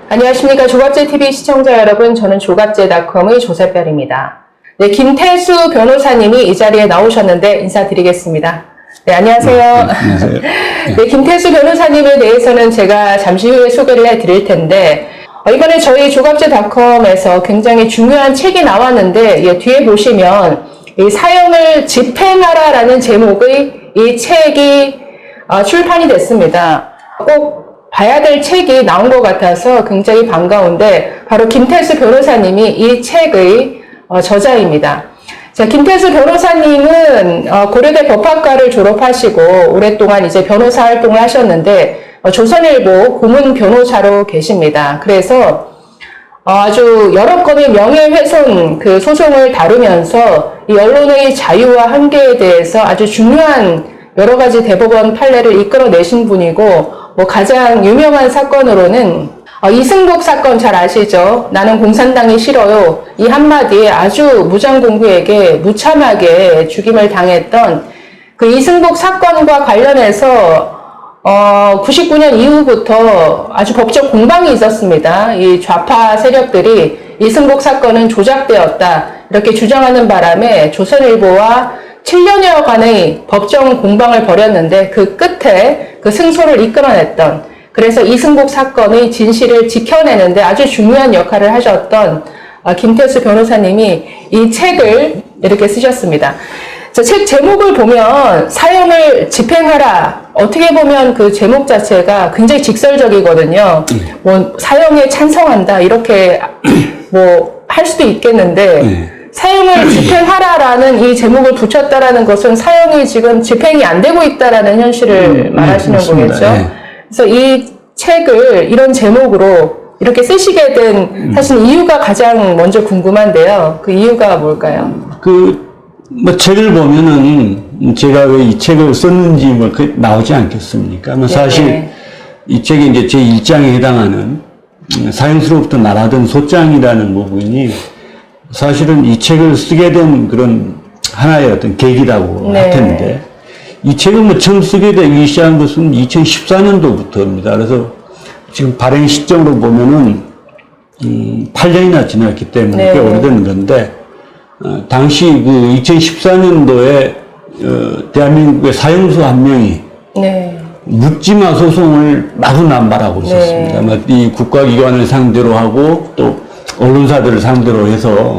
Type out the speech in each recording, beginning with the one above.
안녕하십니까. 조갑제TV 시청자 여러분, 저는 조갑제닷컴의 조세별입니다. 네, 김태수 변호사님이 이 자리에 나오셨는데 인사드리겠습니다. 네, 안녕하세요. 안녕하세요. 네, 김태수 변호사님에 대해서는 제가 잠시 후에 소개를 해드릴 텐데, 이번에 저희 조갑제닷컴에서 굉장히 중요한 책이 나왔는데, 뒤에 보시면 이 사형을 집행하라라는 제목의 이 책이 출판이 됐습니다. 꼭 봐야 될 책이 나온 것 같아서 굉장히 반가운데, 바로 김태수 변호사님이 이 책의 저자입니다. 자, 김태수 변호사님은 고려대 법학과를 졸업하시고 오랫동안 이제 변호사 활동을 하셨는데, 조선일보 고문 변호사로 계십니다. 그래서 아주 여러 건의 명예훼손 그 소송을 다루면서 이 언론의 자유와 한계에 대해서 아주 중요한 여러 가지 대법원 판례를 이끌어내신 분이고, 가장 유명한 사건으로는 이승복 사건 잘 아시죠? 나는 공산당이 싫어요. 이 한마디에 아주 무장공구에게 무참하게 죽임을 당했던 그 이승복 사건과 관련해서 99년 이후부터 아주 법적 공방이 있었습니다. 이 좌파 세력들이 이승복 사건은 조작되었다 이렇게 주장하는 바람에 조선일보와 7년여간의 법정 공방을 벌였는데, 그 끝에 그 승소를 이끌어냈던, 그래서 이승복 사건의 진실을 지켜내는데 아주 중요한 역할을 하셨던 김태수 변호사님이 이 책을 이렇게 쓰셨습니다. 책 제목을 보면 사형을 집행하라, 어떻게 보면 그 제목 자체가 굉장히 직설적이거든요. 뭐 사형에 찬성한다 이렇게 뭐 할 수도 있겠는데, 사형을 집행하라라는 이 제목을 붙였다라는 것은 사형이 지금 집행이 안 되고 있다라는 현실을 말하시는 거겠죠. 네. 그래서 이 책을 이런 제목으로 이렇게 쓰시게 된 사실 이유가 가장 먼저 궁금한데요. 그 이유가 뭘까요? 책을 보면은 제가 왜 이 책을 썼는지 나오지 않겠습니까? 사실 이 책이 이제 제 1장에 해당하는 사형수로부터 날아든 소장이라는 부분이 사실은 이 책을 쓰게 된 그런 하나의 어떤 계기라고 할 텐데, 이 책을 처음 쓰게 되기 시작한 것은 2014년도부터입니다. 그래서 지금 발행 시점으로 보면은 8년이나 지났기 때문에 꽤 오래된 건데, 당시 그 2014년도에 대한민국의 사형수 한 명이 묻지마 소송을 마구 남발하고 있었습니다. 이 국가기관을 상대로 하고 또 언론사들을 상대로 해서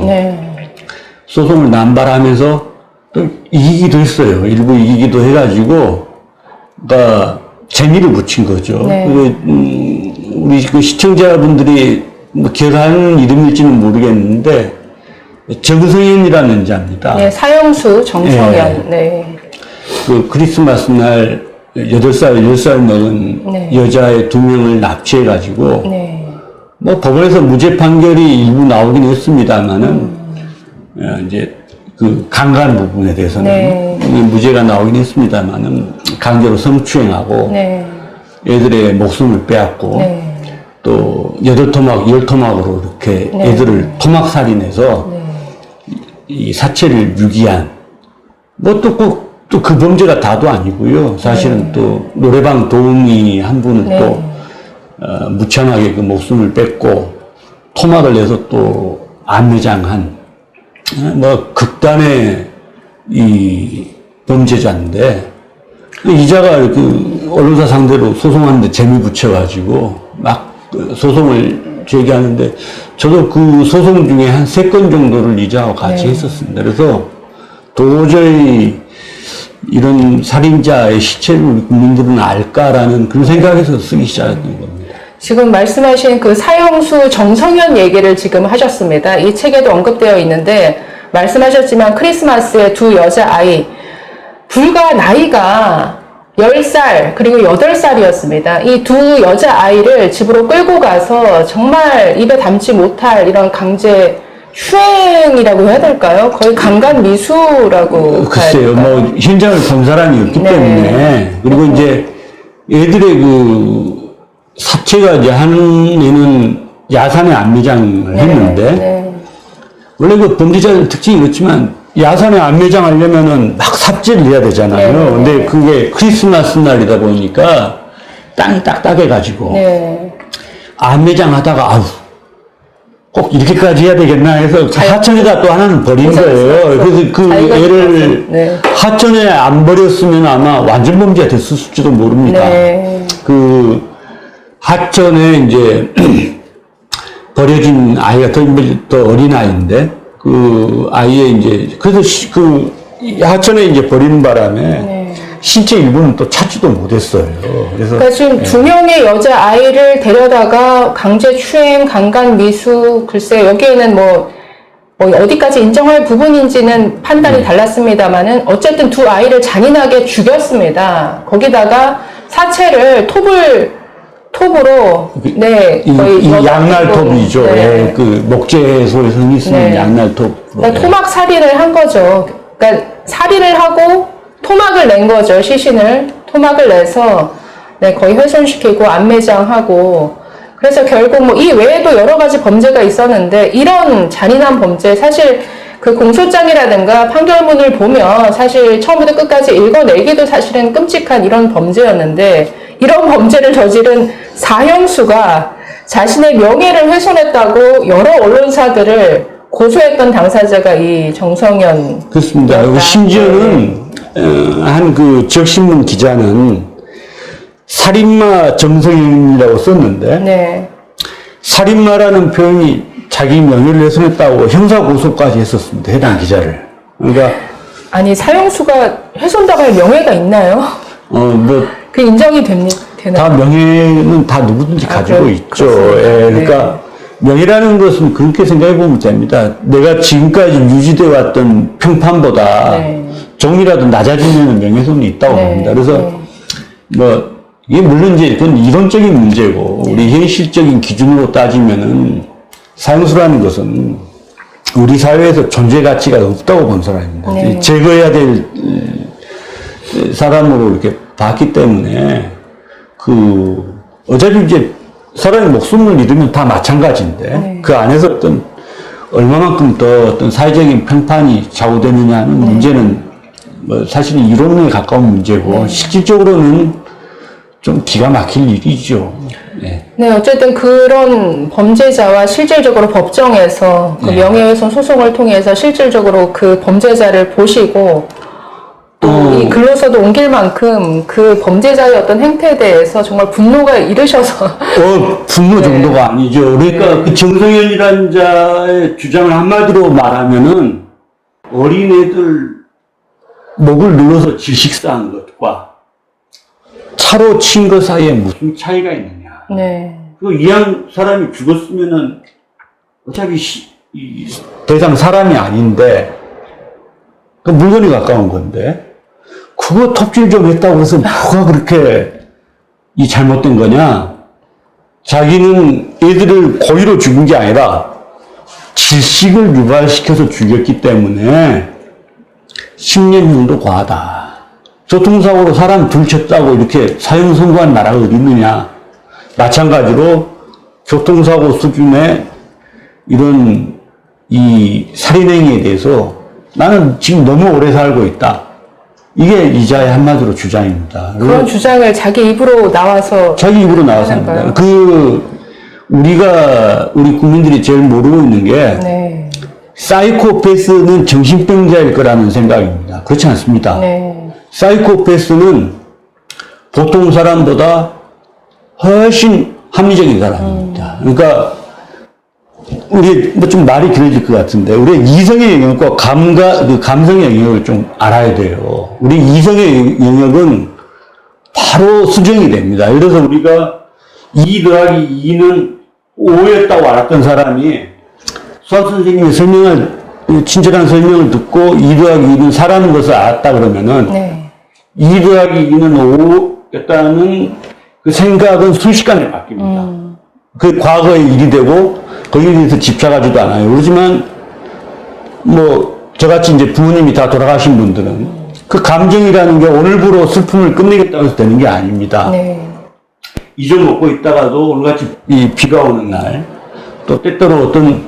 소송을 남발하면서 또 이기기도 했어요. 일부 이기기도 해가지고 재미를 붙인 거죠. 우리 그 시청자분들이 기억하는 이름일지는 모르겠는데, 정성현이라는 자입니다. 네, 사형수 정성현. 그 크리스마스 날 8살, 10살 먹은 여자의 2명을 납치해가지고 법원에서 무죄 판결이 일부 나오긴 했습니다만은, 이제 그 강간 부분에 대해서는 무죄가 나오긴 했습니다만은, 강제로 성추행하고 애들의 목숨을 빼앗고 또 8토막, 10토막으로 이렇게 애들을 토막살인해서 이 사체를 유기한, 또 그 범죄가 다도 아니고요. 사실은 또 노래방 도우미 한 분은 또 무참하게 그 목숨을 뺏고 토막을 내서 또 안매장한 극단의 이 범죄자인데, 이자가 그 언론사 상대로 소송하는데 재미 붙여가지고 소송을 제기하는데, 저도 그 소송 중에 한 3건 정도를 이자와 같이 했었습니다. 그래서 도저히 이런 살인자의 시체를 우리 국민들은 알까라는 그런 생각에서 쓰기 시작했던 겁니다. 지금 말씀하신 그 사형수 정성현 얘기를 지금 하셨습니다. 이 책에도 언급되어 있는데, 말씀하셨지만 크리스마스에 2 여자아이, 불과 나이가 10살 그리고 8살이었습니다. 이 2 여자아이를 집으로 끌고 가서 정말 입에 담지 못할 이런 강제 추행이라고 해야 될까요? 거의 강간 미수라고. 글쎄요, 현장을 본 사람이 없기 때문에. 그리고 이제 애들의 그 사체가 이제 한 애는 야산에 안매장을 했는데, 원래 그 범죄자들 특징이 그렇지만 야산에 안매장 하려면은 막 삽질을 해야 되잖아요. 근데 그게 크리스마스 날이다 보니까 땅이 딱딱해가지고 안매장 하다가, 아우, 꼭 이렇게까지 해야 되겠나 해서 하천에다 또 하나는 버린 거예요. 그래서 그 애를 네. 하천에 안 버렸으면 아마 완전 범죄가 됐을지도 모릅니다. 네. 그 하천에 이제 버려진 아이가 더 어린 아이인데 그 아이의 이제 그래서 그 하천에 이제 버리는 바람에 네. 신체 일부는 또 찾지도 못했어요. 그래서 그러니까 지금 2명의 여자 아이를 데려다가 강제 추행, 강간 미수, 글쎄 여기에는 뭐 어디까지 인정할 부분인지는 판단이 달랐습니다만은 어쨌든 두 아이를 잔인하게 죽였습니다. 거기다가 사체를 톱으로 네 거의 이 양날톱이죠. 네. 예, 그 목재소에서 흔히 쓰는 네. 양날톱. 그러니까 토막 살인을 한 거죠. 그러니까 살인을 하고 토막을 낸 거죠. 시신을 토막을 내서 네, 거의 훼손시키고 안매장하고 그래서 결국 뭐 이 외에도 여러 가지 범죄가 있었는데 이런 잔인한 범죄 사실 그 공소장이라든가 판결문을 보면 사실 처음부터 끝까지 읽어내기도 사실은 끔찍한 이런 범죄였는데 이런 범죄를 저지른 사형수가 자신의 명예를 훼손했다고 여러 언론사들을 고소했던 당사자가 이 정성현. 그렇습니다. 네. 심지어는 한 그 지역신문 기자는 살인마 정성현이라고 썼는데 네. 살인마라는 표현이 자기 명예를 훼손했다고 형사고소까지 했었습니다. 해당 기자를. 그러니까 아니 사형수가 훼손당할 명예가 있나요? 그 인정이 되나요? 다 명예는 다 누구든지 가지고 있죠. 예, 그러니까 명예라는 것은 그렇게 생각해 보면 됩니다. 내가 지금까지 유지돼 왔던 평판보다 조금이라도 낮아지면 명예훼손이 있다고 봅니다. 그래서 뭐 이게 물론 이제 그건 이론적인 문제고 우리 현실적인 기준으로 따지면은 사형수라는 것은 우리 사회에서 존재 가치가 없다고 본 사람입니다. 제거해야 될 사람으로 이렇게 봤기 때문에 어차피 이제 사람의 목숨을 잃으면 다 마찬가지인데 그 안에서 어떤 얼마만큼 더 어떤 사회적인 평판이 좌우되느냐는 문제는 뭐 사실 이론에 가까운 문제고 실질적으로는 좀 기가 막힐 일이죠. 네, 어쨌든 그런 범죄자와 실질적으로 법정에서 그 명예훼손 소송을 통해서 실질적으로 그 범죄자를 보시고 또 이 글로서도 옮길 만큼 그 범죄자의 어떤 행태에 대해서 정말 분노가 이르셔서 분노 정도가 아니죠. 그러니까 그 정성현이라는 자의 주장을 한마디로 말하면은 어린애들 목을 눌러서 질식사한 것과 차로 친 것 사이에 무슨 차이가 있느냐. 그 이양 사람이 죽었으면은 어차피 더 이상 사람이 아닌데 그 물건이 가까운 건데 그거 톱질 좀 했다고 해서 뭐가 그렇게 이 잘못된 거냐. 자기는 애들을 고의로 죽인 게 아니라 질식을 유발시켜서 죽였기 때문에 10년 정도 과하다. 교통사고로 사람 둘 쳤다고 이렇게 사형 선고한 나라가 어디 있느냐. 마찬가지로 교통사고 수준의 이런 이 살인행위에 대해서 나는 지금 너무 오래 살고 있다. 이게 이자의 한마디로 주장입니다. 그런 주장을 자기 입으로 나와서 합니다. 우리 국민들이 제일 모르고 있는 게 사이코패스는 정신병자일 거라는 생각입니다. 그렇지 않습니다. 사이코패스는 보통 사람보다 훨씬 합리적인 사람입니다. 그러니까 우리 뭐 좀 말이 길어질 것 같은데 우리 이성의 영역과 감성의 영역을 좀 알아야 돼요. 우리 이성의 영역은 바로 수정이 됩니다. 그래서 우리가 2 더하기 2는 5였다고 알았던 사람이 수학 선생님의 친절한 설명을 듣고 2 더하기 2는 4라는 것을 알았다 그러면은 2 더하기 2는 5였다는 그 생각은 순식간에 바뀝니다. 그 과거의 일이 되고 거기에 대해서 집착하지도 않아요. 그렇지만 뭐 저같이 이제 부모님이 다 돌아가신 분들은 그 감정이라는 게 오늘부로 슬픔을 끝내겠다고 해서 되는 게 아닙니다. 잊어먹고 있다가도 오늘같이 이 비가 오는 날 또 때때로 어떤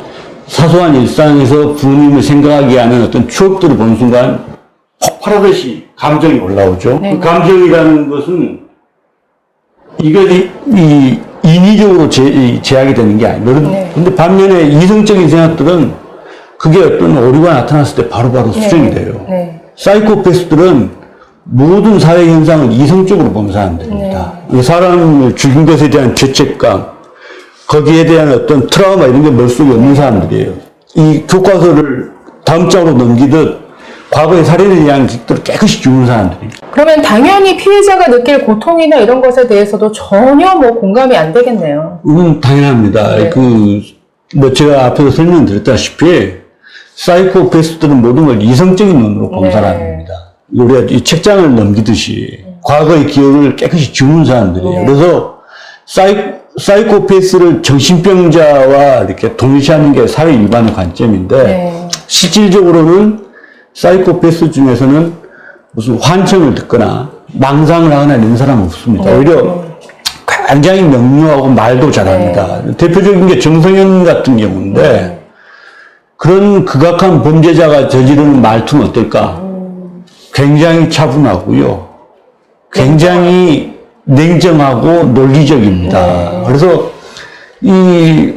사소한 일상에서 부모님을 생각하게 하는 어떤 추억들을 보는 순간 폭발하듯이 감정이 올라오죠. 그 감정이라는 것은 이것이 인위적으로 제약이 되는 게 아니에요. 네. 근데 반면에 이성적인 생각들은 그게 어떤 오류가 나타났을 때 바로바로 수정이 돼요. 네. 사이코패스들은 모든 사회 현상을 이성적으로 보는 사람들입니다. 사람을 죽인 것에 대한 죄책감, 거기에 대한 어떤 트라우마 이런 게 머릿속에 없는 사람들이에요. 이 교과서를 다음 장으로 넘기듯 과거의 살인에 대한 것들을 깨끗이 죽는 사람들입니다. 그러면 당연히 피해자가 느낄 고통이나 이런 것에 대해서도 전혀 뭐 공감이 안 되겠네요. 당연합니다. 네. 제가 앞에서 설명드렸다시피, 사이코패스들은 모든 걸 이성적인 눈으로 본 네. 사람입니다. 우리가 이 책장을 넘기듯이 과거의 기억을 깨끗이 지우는 사람들이에요. 네. 그래서 사이코패스를 정신병자와 이렇게 동일시하는 게 사회 일반의 관점인데, 네. 실질적으로는 사이코패스 중에서는 무슨 환청을 듣거나 망상을 하거나 이런 사람은 없습니다. 네. 오히려 굉장히 명료하고 말도 잘합니다. 대표적인 게 정성현 같은 경우인데, 그런 극악한 범죄자가 저지르는 말투는 어떨까? 굉장히 차분하고요. 굉장히 냉정하고 논리적입니다. 그래서 이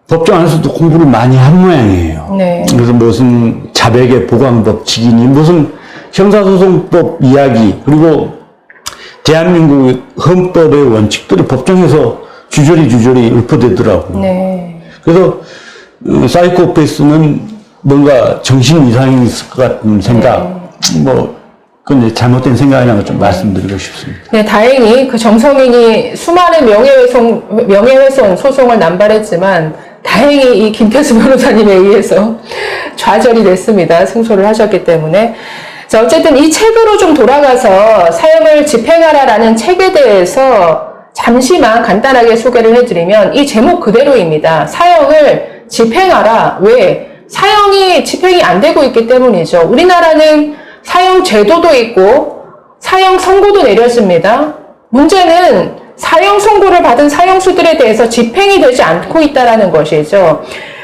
법정 안에서도 공부를 많이 한 모양이에요. 네. 그래서 무슨 자백의 보강법칙이니 무슨 형사소송법 이야기 그리고 대한민국 헌법의 원칙들이 법정에서 주저리 읊어대더라고요. 네. 그래서 사이코패스는 뭔가 정신 이상이 있을 것 같은 생각, 그건 잘못된 생각이라는 걸 좀 말씀드리고 싶습니다. 네, 다행히 그 정성인이 수많은 명예훼손 소송을 남발했지만 다행히 이 김태수 변호사님에 의해서 좌절이 됐습니다. 승소를 하셨기 때문에. 자, 어쨌든 이 책으로 좀 돌아가서 사형을 집행하라라는 책에 대해서 잠시만 간단하게 소개를 해드리면 이 제목 그대로입니다. 사형을 집행하라. 왜? 사형이 집행이 안 되고 있기 때문이죠. 우리나라는 사형 제도도 있고 사형 선고도 내렸습니다. 문제는 사형 선고를 받은 사형수들에 대해서 집행이 되지 않고 있다는 것이죠.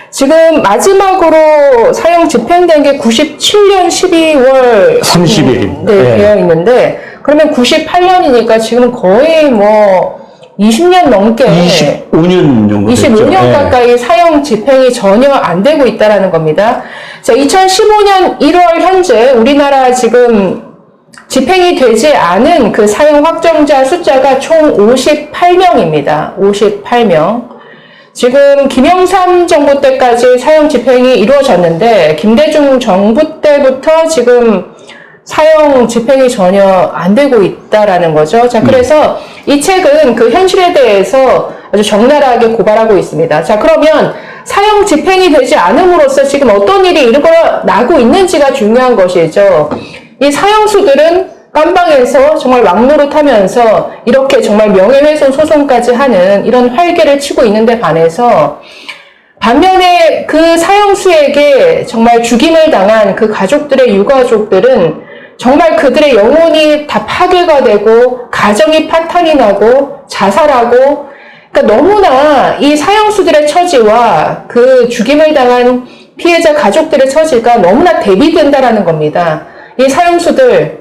지금 마지막으로 사형 집행된 게 97년 12월 30일 네, 되어 있는데 그러면 98년이니까 지금 거의 뭐 20년 넘게 25년 정도 됐죠. 25년 가까이 사형 집행이 전혀 안 되고 있다는 겁니다. 자, 2015년 1월 현재 우리나라 지금 집행이 되지 않은 그 사형 확정자 숫자가 총 58명입니다. 58명. 지금 김영삼 정부 때까지 사형 집행이 이루어졌는데 김대중 정부 때부터 지금 사형 집행이 전혀 안 되고 있다라는 거죠. 자, 그래서 이 책은 그 현실에 대해서 아주 적나라하게 고발하고 있습니다. 자, 그러면 사형 집행이 되지 않음으로써 지금 어떤 일이 일어나고 있는지가 중요한 것이죠. 이 사형수들은 깜방에서 정말 왕노릇하면서 이렇게 정말 명예훼손 소송까지 하는 이런 활개를 치고 있는데 반면에 그 사형수에게 정말 죽임을 당한 그 가족들의 유가족들은 정말 그들의 영혼이 다 파괴가 되고 가정이 파탄이 나고 자살하고 그러니까 너무나 이 사형수들의 처지와 그 죽임을 당한 피해자 가족들의 처지가 너무나 대비된다라는 겁니다. 이 사형수들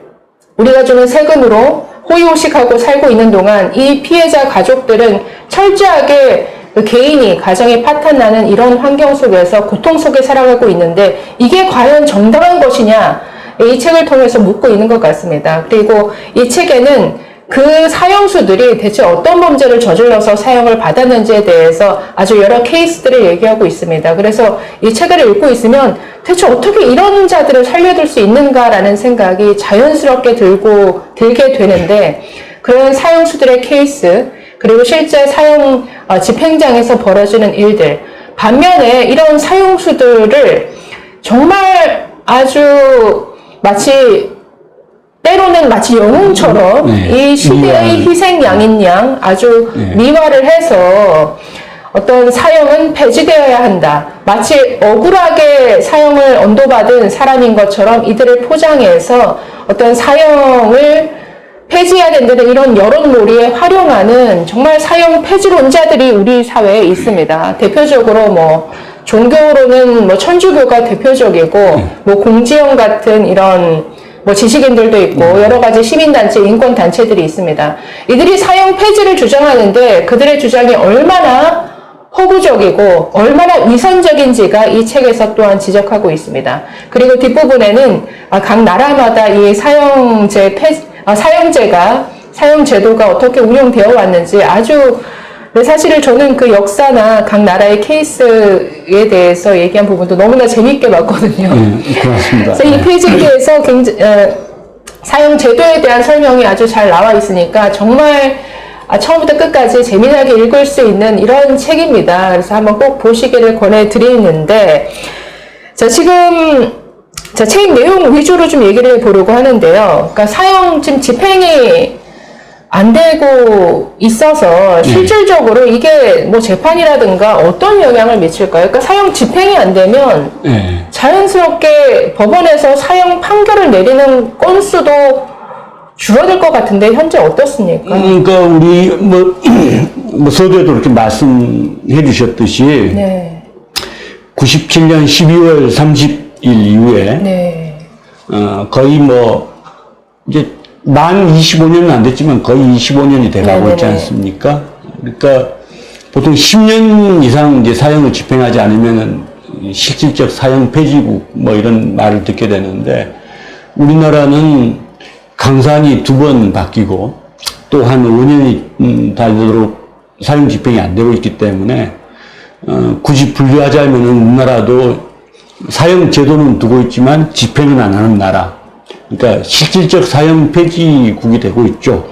우리가 주는 세금으로 호의호식하고 살고 있는 동안 이 피해자 가족들은 철저하게 그 개인이 가정이 파탄나는 이런 환경 속에서 고통 속에 살아가고 있는데 이게 과연 정당한 것이냐 이 책을 통해서 묻고 있는 것 같습니다. 그리고 이 책에는 그 사형수들이 대체 어떤 범죄를 저질러서 사형을 받았는지에 대해서 아주 여러 케이스들을 얘기하고 있습니다. 그래서 이 책을 읽고 있으면 대체 어떻게 이런 자들을 살려둘 수 있는가라는 생각이 자연스럽게 들게 되는데 그런 사형수들의 케이스 그리고 실제 사형 집행장에서 벌어지는 일들 반면에 이런 사형수들을 정말 아주 때로는 마치 영웅처럼 이 시대의 희생양인 양 아주 미화를 해서 어떤 사형은 폐지되어야 한다. 마치 억울하게 사형을 언도받은 사람인 것처럼 이들을 포장해서 어떤 사형을 폐지해야 된다는 이런 여론몰이에 활용하는 정말 사형 폐지론자들이 우리 사회에 있습니다. 대표적으로 종교로는 천주교가 대표적이고 공지영 같은 이런 뭐 지식인들도 있고 여러 가지 시민단체, 인권단체들이 있습니다. 이들이 사형 폐지를 주장하는데 그들의 주장이 얼마나 허구적이고 얼마나 위선적인지가 이 책에서 또한 지적하고 있습니다. 그리고 뒷부분에는 각 나라마다 이 사형제도가 어떻게 운영되어 왔는지 아주 사실은 저는 그 역사나 각 나라의 케이스에 대해서 얘기한 부분도 너무나 재밌게 봤거든요. 고맙습니다. 그래서 이 페이지에 대해서 사형 제도에 대한 설명이 아주 잘 나와 있으니까 정말 처음부터 끝까지 재미나게 읽을 수 있는 이런 책입니다. 그래서 한번 꼭 보시기를 권해드리는데, 자, 지금, 책 내용 위주로 좀 얘기를 해보려고 하는데요. 그러니까 사형 지금 집행이 안 되고 있어서 실질적으로 이게 뭐 재판이라든가 어떤 영향을 미칠까요? 그러니까 사형 집행이 안 되면 자연스럽게 법원에서 사형 판결을 내리는 건수도 줄어들 것 같은데 현재 어떻습니까? 그러니까 우리 뭐 서두에도 이렇게 말씀해 주셨듯이 97년 12월 30일 이후에 거의 뭐 이제 만 25년은 안 됐지만 거의 25년이 돼가고 있지 않습니까? 그러니까 보통 10년 이상 이제 사형을 집행하지 않으면은 실질적 사형 폐지국 뭐 이런 말을 듣게 되는데 우리나라는 강산이 2번 바뀌고 또 한 5년이 달도록 사형 집행이 안 되고 있기 때문에 굳이 분류하자면은 우리나라도 사형 제도는 두고 있지만 집행은 안 하는 나라. 그러니까 실질적 사형 폐지국이 되고 있죠.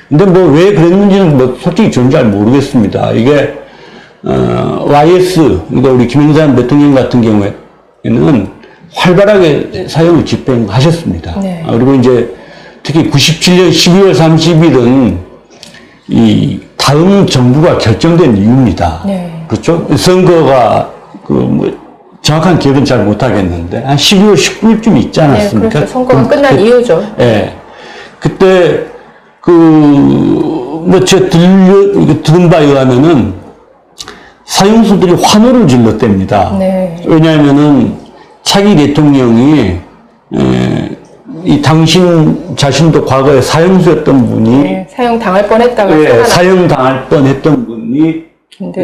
근데 뭐 왜 그랬는지는 뭐 솔직히 저는 잘 모르겠습니다. 이게 YS 그러니까 우리 김영삼 대통령 같은 경우에는 활발하게 사형을 집행하셨습니다. 그리고 이제 특히 97년 12월 30일은 이 다음 정부가 결정된 이유입니다. 그렇죠? 선거가 뭐 정확한 기억은 잘 못하겠는데 한 12월 19일쯤 있지 않았습니까? 그렇죠. 선거가 끝난 이유죠. 그때 뭐 제가 들은 바에 의하면은 사형수들이 환호를 질렀답니다. 왜냐하면은 차기 대통령이 이 당신 자신도 과거에 사형수였던 분이 사형 당할 뻔했다가 사형 당할 뻔했던 분이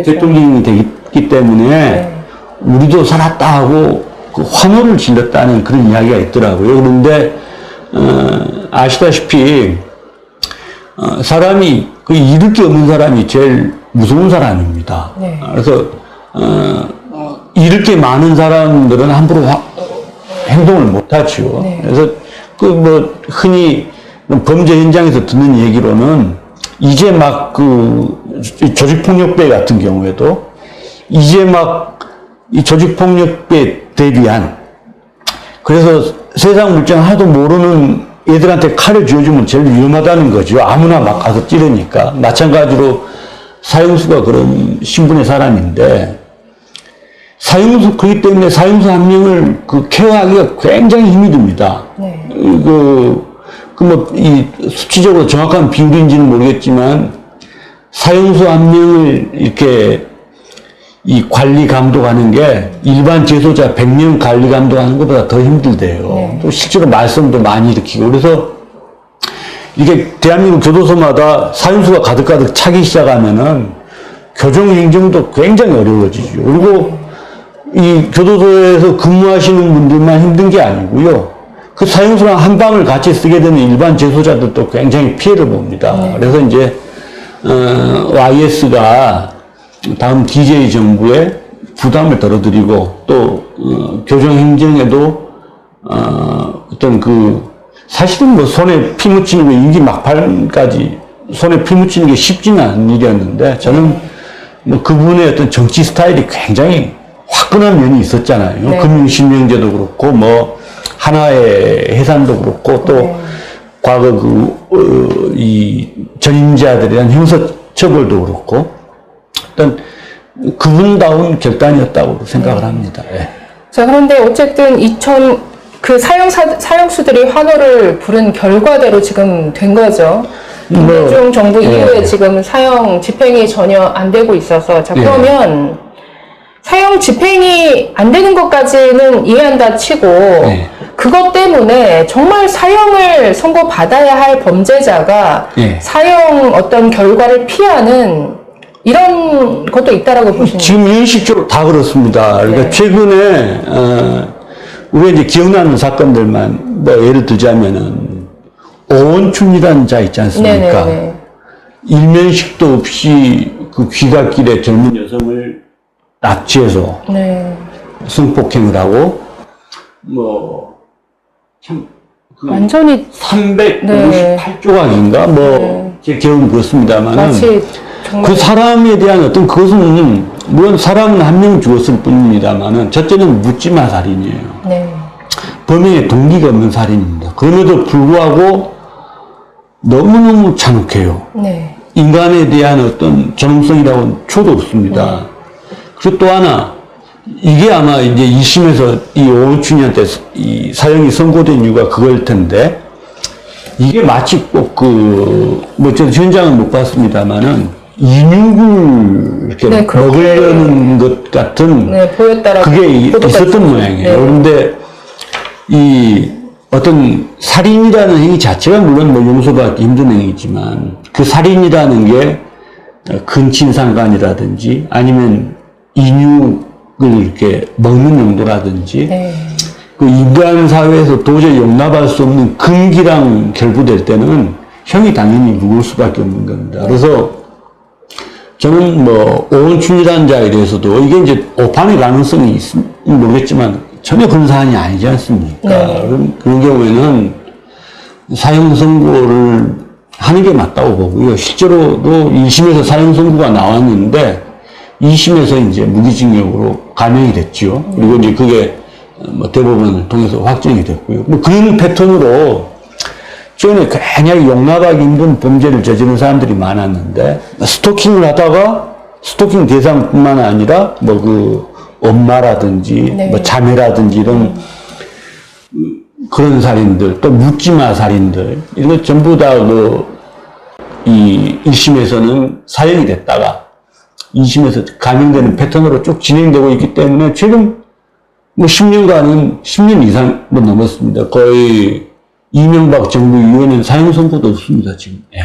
대통령이 되기 때문에 우리도 살았다 하고 그 환호를 질렀다는 그런 이야기가 있더라고요. 그런데 아시다시피 사람이 그 잃을 게 없는 사람이 제일 무서운 사람입니다. 그래서 잃을 게 많은 사람들은 함부로 행동을 못하죠. 그래서 그 뭐 흔히 범죄 현장에서 듣는 얘기로는 이제 막 그 조직폭력배 같은 경우에도 이제 막 이 조직폭력배에 대비한 그래서 세상 물정 하도 모르는 애들한테 칼을 쥐어주면 제일 위험하다는 거죠. 아무나 막 가서 찌르니까. 마찬가지로 사형수가 그런 신분의 사람인데 그렇기 때문에 사형수 한 명을 케어하기가 굉장히 힘이 듭니다. 이 수치적으로 정확한 비율인지는 모르겠지만 사형수 한 명을 이렇게 이 관리 감독하는 게 일반 재소자 100명 관리 감독하는 것보다 더 힘들대요. 또 실제로 말썽도 많이 일으키고 그래서 이게 대한민국 교도소마다 사형수가 가득가득 차기 시작하면은 교정 행정도 굉장히 어려워지죠. 그리고 이 교도소에서 근무하시는 분들만 힘든 게 아니고요. 그 사형수랑 한 방을 같이 쓰게 되는 일반 재소자들도 굉장히 피해를 봅니다. 그래서 이제 YS가 다음 DJ 정부에 부담을 덜어드리고 또 교정 행정에도 어떤 사실은 뭐 손에 피 묻히는 거 임기 막판까지 손에 피 묻히는 게 쉽지는 않은 일이었는데 저는 뭐 그분의 어떤 정치 스타일이 굉장히 화끈한 면이 있었잖아요. 금융실명제도 그렇고 뭐 하나의 해산도 그렇고 또 과거 이 전임자들에 대한 형사처벌도 그렇고 어떤 그분다운 결단이었다고 생각을 합니다. 자, 그런데 어쨌든 사형수들이 환호를 부른 결과대로 지금 된 거죠. 김대중 정부 이후에 지금 사형 집행이 전혀 안 되고 있어서 자, 그러면 사형 집행이 안 되는 것까지는 이해한다 치고 그것 때문에 정말 사형을 선고받아야 할 범죄자가 예. 사형 어떤 결과를 피하는 이런 것도 있다라고 보시는 지금 인식적으로 다 그렇습니다. 그러니까 네. 최근에 우리가 이제 기억나는 사건들만 뭐 예를 들자면은 오원춘이라는 자 있지 않습니까? 네네네. 일면식도 없이 그 귀갓길에 젊은 여성을 납치해서 네. 성폭행을 하고 완전히 358조각인가 제 기억은 그렇습니다만은 마치 정말 그 사람에 대한 어떤 그것은 물론 사람은 한 명 죽었을 뿐입니다만은 첫째는 묻지마 살인이에요. 네. 범행에 동기가 없는 살인입니다. 그럼에도 불구하고 너무너무 잔혹해요. 네. 인간에 대한 어떤 존엄성이라고는 초도 없습니다. 그리고 또 하나, 이게 아마 이제 2심에서 이 오원춘이한테 이 사형이 선고된 이유가 그걸 텐데, 이게 마치 꼭 저는 현장은 못 봤습니다만은, 인육을 이렇게 네, 그렇게 먹으려는 것 같은, 네, 보였다라고 그게 보도가 있었던 있었죠. 모양이에요. 네. 그런데, 이 어떤 살인이라는 행위 자체가 물론 뭐 용서받기 힘든 행위지만 그 살인이라는 게 근친상간이라든지 아니면 인육을 이렇게 먹는 용도라든지 네. 그 인간 사회에서 도저히 용납할 수 없는 금기랑 결부될 때는 형이 당연히 무거울 수밖에 없는 겁니다. 그래서 저는 뭐 오원춘이라는 자에 대해서도 이게 이제 오판의 가능성이 있으면 모르겠지만 전혀 그런 사안이 아니지 않습니까? 네. 그런 경우에는 사형 선고를 하는 게 맞다고 보고요. 실제로도 1심에서 사형 선고가 나왔는데 2심에서 이제 무기징역으로 감형이 됐죠. 그리고 이제 그게 뭐 대법원을 통해서 확정이 됐고요. 뭐 그런 패턴으로 최근에 굉장히 용납하기 힘든 범죄를 저지른 사람들이 많았는데 스토킹을 하다가 스토킹 대상뿐만 아니라 엄마라든지 네. 자매라든지 이런 그런 살인들 또 묻지마 살인들 이런 것 전부 다 이 1심에서는 사형이 됐다가 2심에서 감형되는 패턴으로 쭉 진행되고 있기 때문에 최근 10년간은 10년 이상 넘었습니다. 거의 이명박 정부 이후에는 사형 선고도 없습니다, 지금. 예.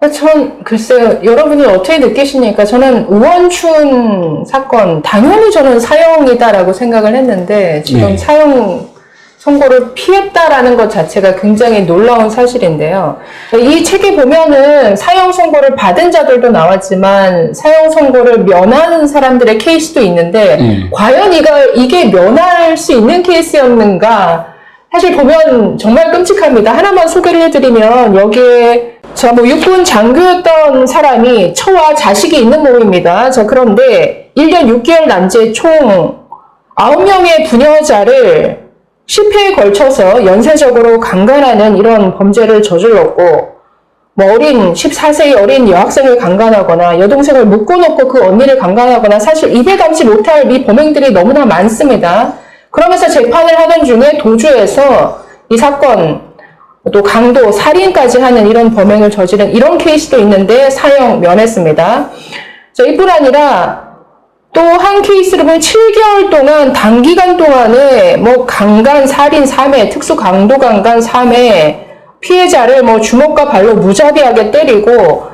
전 글쎄요, 여러분이 어떻게 느끼십니까? 저는 우원춘 사건 당연히 저는 사형이다라고 생각을 했는데 지금 네. 사형 선고를 피했다라는 것 자체가 굉장히 놀라운 사실인데요. 이 책에 보면은 사형 선고를 받은 자들도 나왔지만 사형 선고를 면하는 사람들의 케이스도 있는데 과연 이게 면할 수 있는 케이스였는가? 사실 보면 정말 끔찍합니다. 하나만 소개를 해드리면 여기에 육군 장교였던 사람이 처와 자식이 있는 몸입니다. 그런데 1년 6개월 난제 총 9명의 부녀자를 10회에 걸쳐서 연쇄적으로 강간하는 이런 범죄를 저질렀고, 14세의 어린 여학생을 강간하거나 여동생을 묶어놓고 그 언니를 강간하거나 사실 입에 담지 못할 이 범행들이 너무나 많습니다. 그러면서 재판을 하던 중에 도주해서 이 사건, 또 강도, 살인까지 하는 이런 범행을 저지른 이런 케이스도 있는데 사형 면했습니다. 이뿐 아니라 또 한 케이스를 보면 7개월 동안 단기간 동안에 강간, 살인 3회, 특수 강도 강간 3회, 피해자를 주먹과 발로 무자비하게 때리고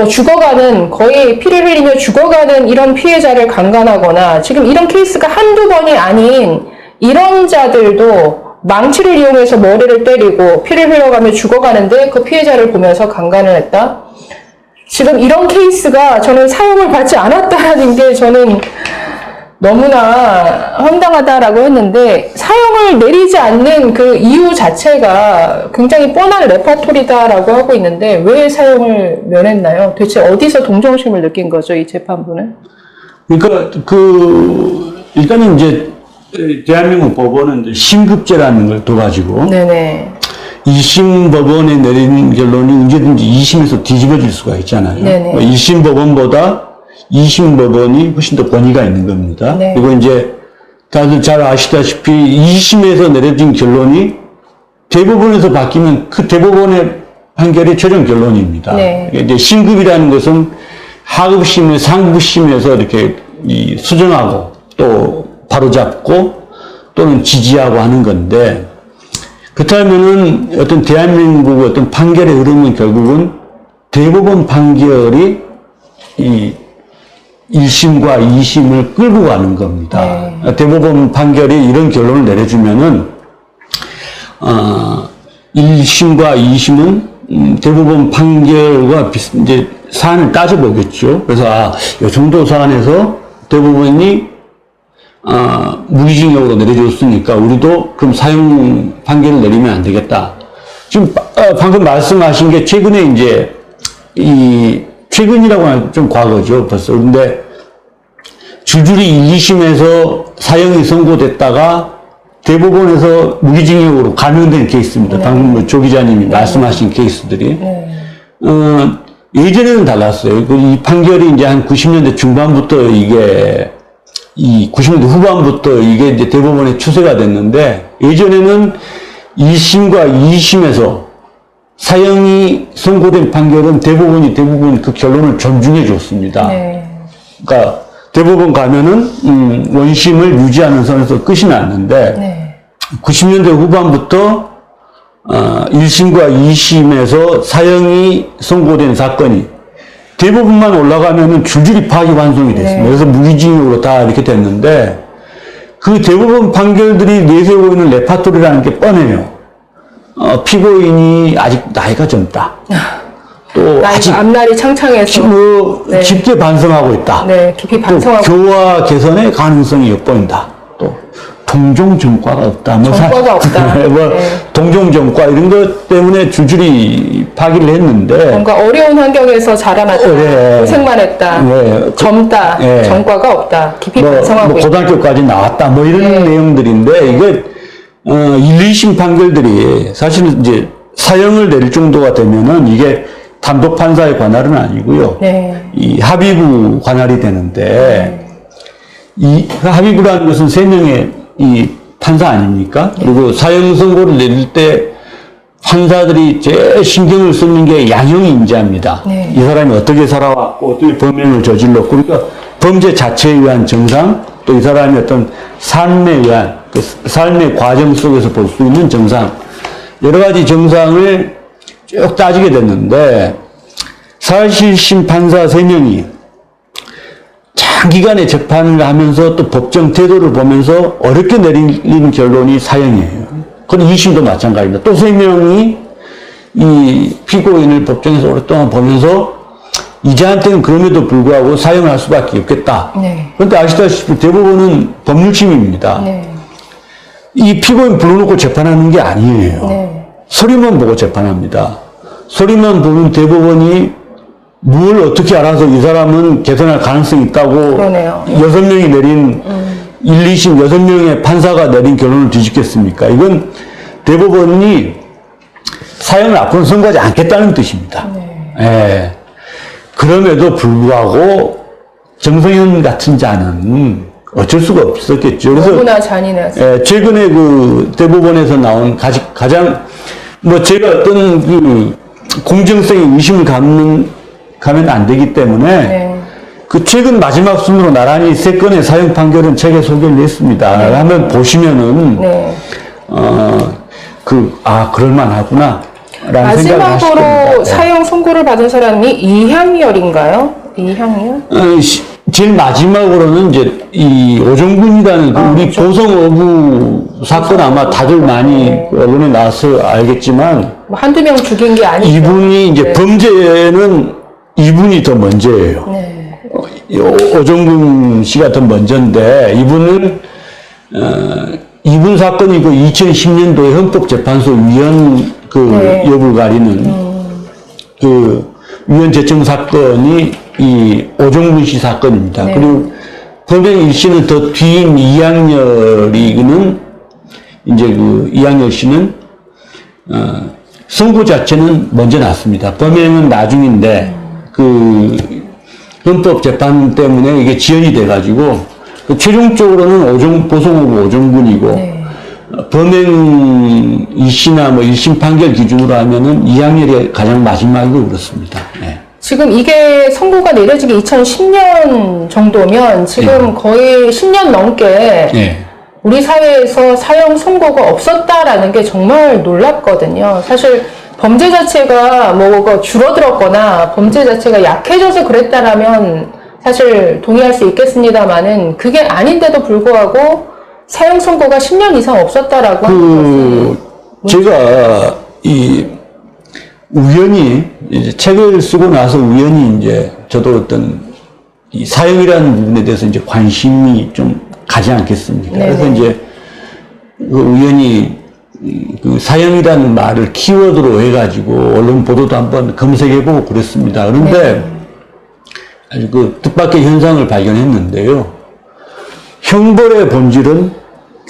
죽어가는, 거의 피를 흘리며 죽어가는 이런 피해자를 강간하거나 지금 이런 케이스가 한두 번이 아닌 이런 자들도 망치를 이용해서 머리를 때리고 피를 흘려가며 죽어가는데 그 피해자를 보면서 강간을 했다? 지금 이런 케이스가 저는 사형을 받지 않았다는 게 저는 너무나 황당하다라고 했는데 사형을 내리지 않는 그 이유 자체가 굉장히 뻔한 레파토리다라고 하고 있는데 왜 사형을 면했나요? 대체 어디서 동정심을 느낀 거죠, 이 재판부는? 그러니까 일단은 이제 대한민국 법원은 이제 신급제라는 걸 둬가지고 네네. 2심 법원에 내린 결론이 언제든지 2심에서 뒤집어질 수가 있잖아요. 네네. 1심 법원보다 2심 법원이 훨씬 더 권위가 있는 겁니다. 네. 그리고 이제 다들 잘 아시다시피 2심에서 내려진 결론이 대법원에서 바뀌면 그 대법원의 판결이 최종 결론입니다. 네. 이제 신급이라는 것은 하급심에 상급심에서 이렇게 수정하고 또 바로잡고 또는 지지하고 하는 건데 그렇다면은 어떤 대한민국의 어떤 판결의 흐름은 결국은 대법원 판결이 이 1심과 2심을 끌고 가는 겁니다. 네. 대법원 판결이 이런 결론을 내려주면은 1심과 2심은 대법원 판결과 이제 사안을 따져보겠죠. 그래서 이 정도 사안에서 대법원이 무기징역으로 내려줬으니까 우리도 그럼 사형 판결을 내리면 안 되겠다. 지금 방금 말씀하신 게 최근에 이제 최근이라고 하면 좀 과거죠, 벌써. 근데 줄줄이 1, 2심에서 사형이 선고됐다가 대법원에서 무기징역으로 감형된 케이스입니다. 네. 방금 조 기자님이 말씀하신 케이스들이. 예전에는 달랐어요. 이 판결이 이제 한 90년대 중반부터 이게, 90년대 후반부터 이게 이제 대법원에 추세가 됐는데, 예전에는 1심과 2심에서 사형이 선고된 판결은 대부분 그 결론을 존중해 줬습니다. 네. 그러니까 대법원 가면은 원심을 유지하는 선에서 끝이 났는데 네. 90년대 후반부터 1심과 2심에서 사형이 선고된 사건이 대부분만 올라가면은 줄줄이 파기환송이 됐습니다. 네. 그래서 무기징역으로 다 이렇게 됐는데 그 대법원 판결들이 내세우고 있는 레파토리라는 게 뻔해요. 피고인이 아직 나이가 젊다. 또 아직 앞날이 창창해서 네. 깊게 반성하고 있다. 네, 깊이 반성하고 또 교화 개선의 가능성이 엿보인다. 또 동종 전과가 없다. 전과가 없다. 네. 동종 전과 이런 것 때문에 줄줄이 파기를 했는데 뭔가 어려운 환경에서 자라났다. 네. 고생만 했다. 네. 젊다. 네. 전과가 없다. 깊이 반성하고 있다. 고등학교까지 나왔다. 이런 네. 내용들인데 이게 1, 2심 판결들이 사실은 이제 사형을 내릴 정도가 되면은 이게 단독 판사의 관할은 아니고요. 네. 이 합의부 관할이 되는데 이 합의부라는 것은 3명의 이 판사 아닙니까? 그리고 사형 선고를 내릴 때 판사들이 제일 신경을 쓰는 게 양형 인자입니다. 네. 이 사람이 어떻게 살아왔고 어떻게 범행을 저질렀고 그러니까 범죄 자체에 의한 정상 또 이 사람이 어떤 삶에 의한 그 삶의 과정 속에서 볼 수 있는 정상 여러 가지 정상을 쭉 따지게 됐는데 사실심 판사 3명이 장기간의 재판을 하면서 또 법정 태도를 보면서 어렵게 내린 결론이 사형이에요. 그건 2심도 마찬가지입니다. 또 3명이 이 피고인을 법정에서 오랫동안 보면서 이자한테는 그럼에도 불구하고 사형을 할 수밖에 없겠다. 네. 그런데 아시다시피 대법원은 법률심입니다. 네. 이 피고인 불러놓고 재판하는 게 아니에요. 네. 서류만 보고 재판합니다. 서류만 보면 대법원이 뭘 어떻게 알아서 이 사람은 개선할 가능성이 있다고 그러네요. 6명이 내린 1, 2심 6명의 판사가 내린 결론을 뒤집겠습니까? 이건 대법원이 사형을 앞으로 선고하지 않겠다는 뜻입니다. 네. 예. 그럼에도 불구하고 정성현 같은 자는 어쩔 수가 없었겠죠. 그래서 너무나 잔인해서. 예, 최근에 그 대법원에서 나온 가장 제가 어떤 그 공정성에 의심을 가면 안 되기 때문에 네. 그 최근 마지막 순으로 나란히 3건의 사형 판결은 책에 소개를 했습니다. 네. 한번 보시면은 네. 그럴만하구나 라는 생각을 하실 겁니다. 마지막으로 네. 사형 선고를 받은 사람이 이향열인가요? 이향열? 제일 마지막으로는 이제 이 오정군이라는 우리 보성어부 사건 아마 다들 많이 언론에 나와서 알겠지만 뭐 한두 명 죽인 게 아니죠. 이분이 이제 네. 범죄는 이분이 더 먼저예요. 네. 오정근 씨가 더 먼저인데 이분은 이분 사건이 그 2010년도에 헌법재판소 위원 네. 여부를 가리는 그 위원 제청 사건이 이 오정근 씨 사건입니다. 네. 그리고 범행 일씨는 더 뒤인 이양열이는 이제 그 이양열 씨는 선고 자체는 먼저 났습니다. 범행은 나중인데 그 헌법 재판 때문에 이게 지연이 돼가지고 최종적으로는 보성호고 오정근이고 네. 범행 일시나 1심 판결 기준으로 하면은 이양열이 가장 마지막이고 그렇습니다. 네. 지금 이게 선고가 내려지기 2010년 정도면 지금 네. 거의 10년 넘게 네. 우리 사회에서 사형 선고가 없었다라는 게 정말 놀랍거든요. 사실 범죄 자체가 뭐가 줄어들었거나 범죄 자체가 약해져서 그랬다라면 사실 동의할 수 있겠습니다만은 그게 아닌데도 불구하고 사형 선고가 10년 이상 없었다라고 하는 것은 제가 우연히 이제 책을 쓰고 나서 우연히 이제 저도 어떤 이 사형이라는 부분에 대해서 이제 관심이 좀 가지 않겠습니까? 네네. 그래서 이제 우연히 그 사형이라는 말을 키워드로 해가지고 언론 보도도 한번 검색해보고 그랬습니다. 그런데 아주 그 뜻밖의 현상을 발견했는데요. 형벌의 본질은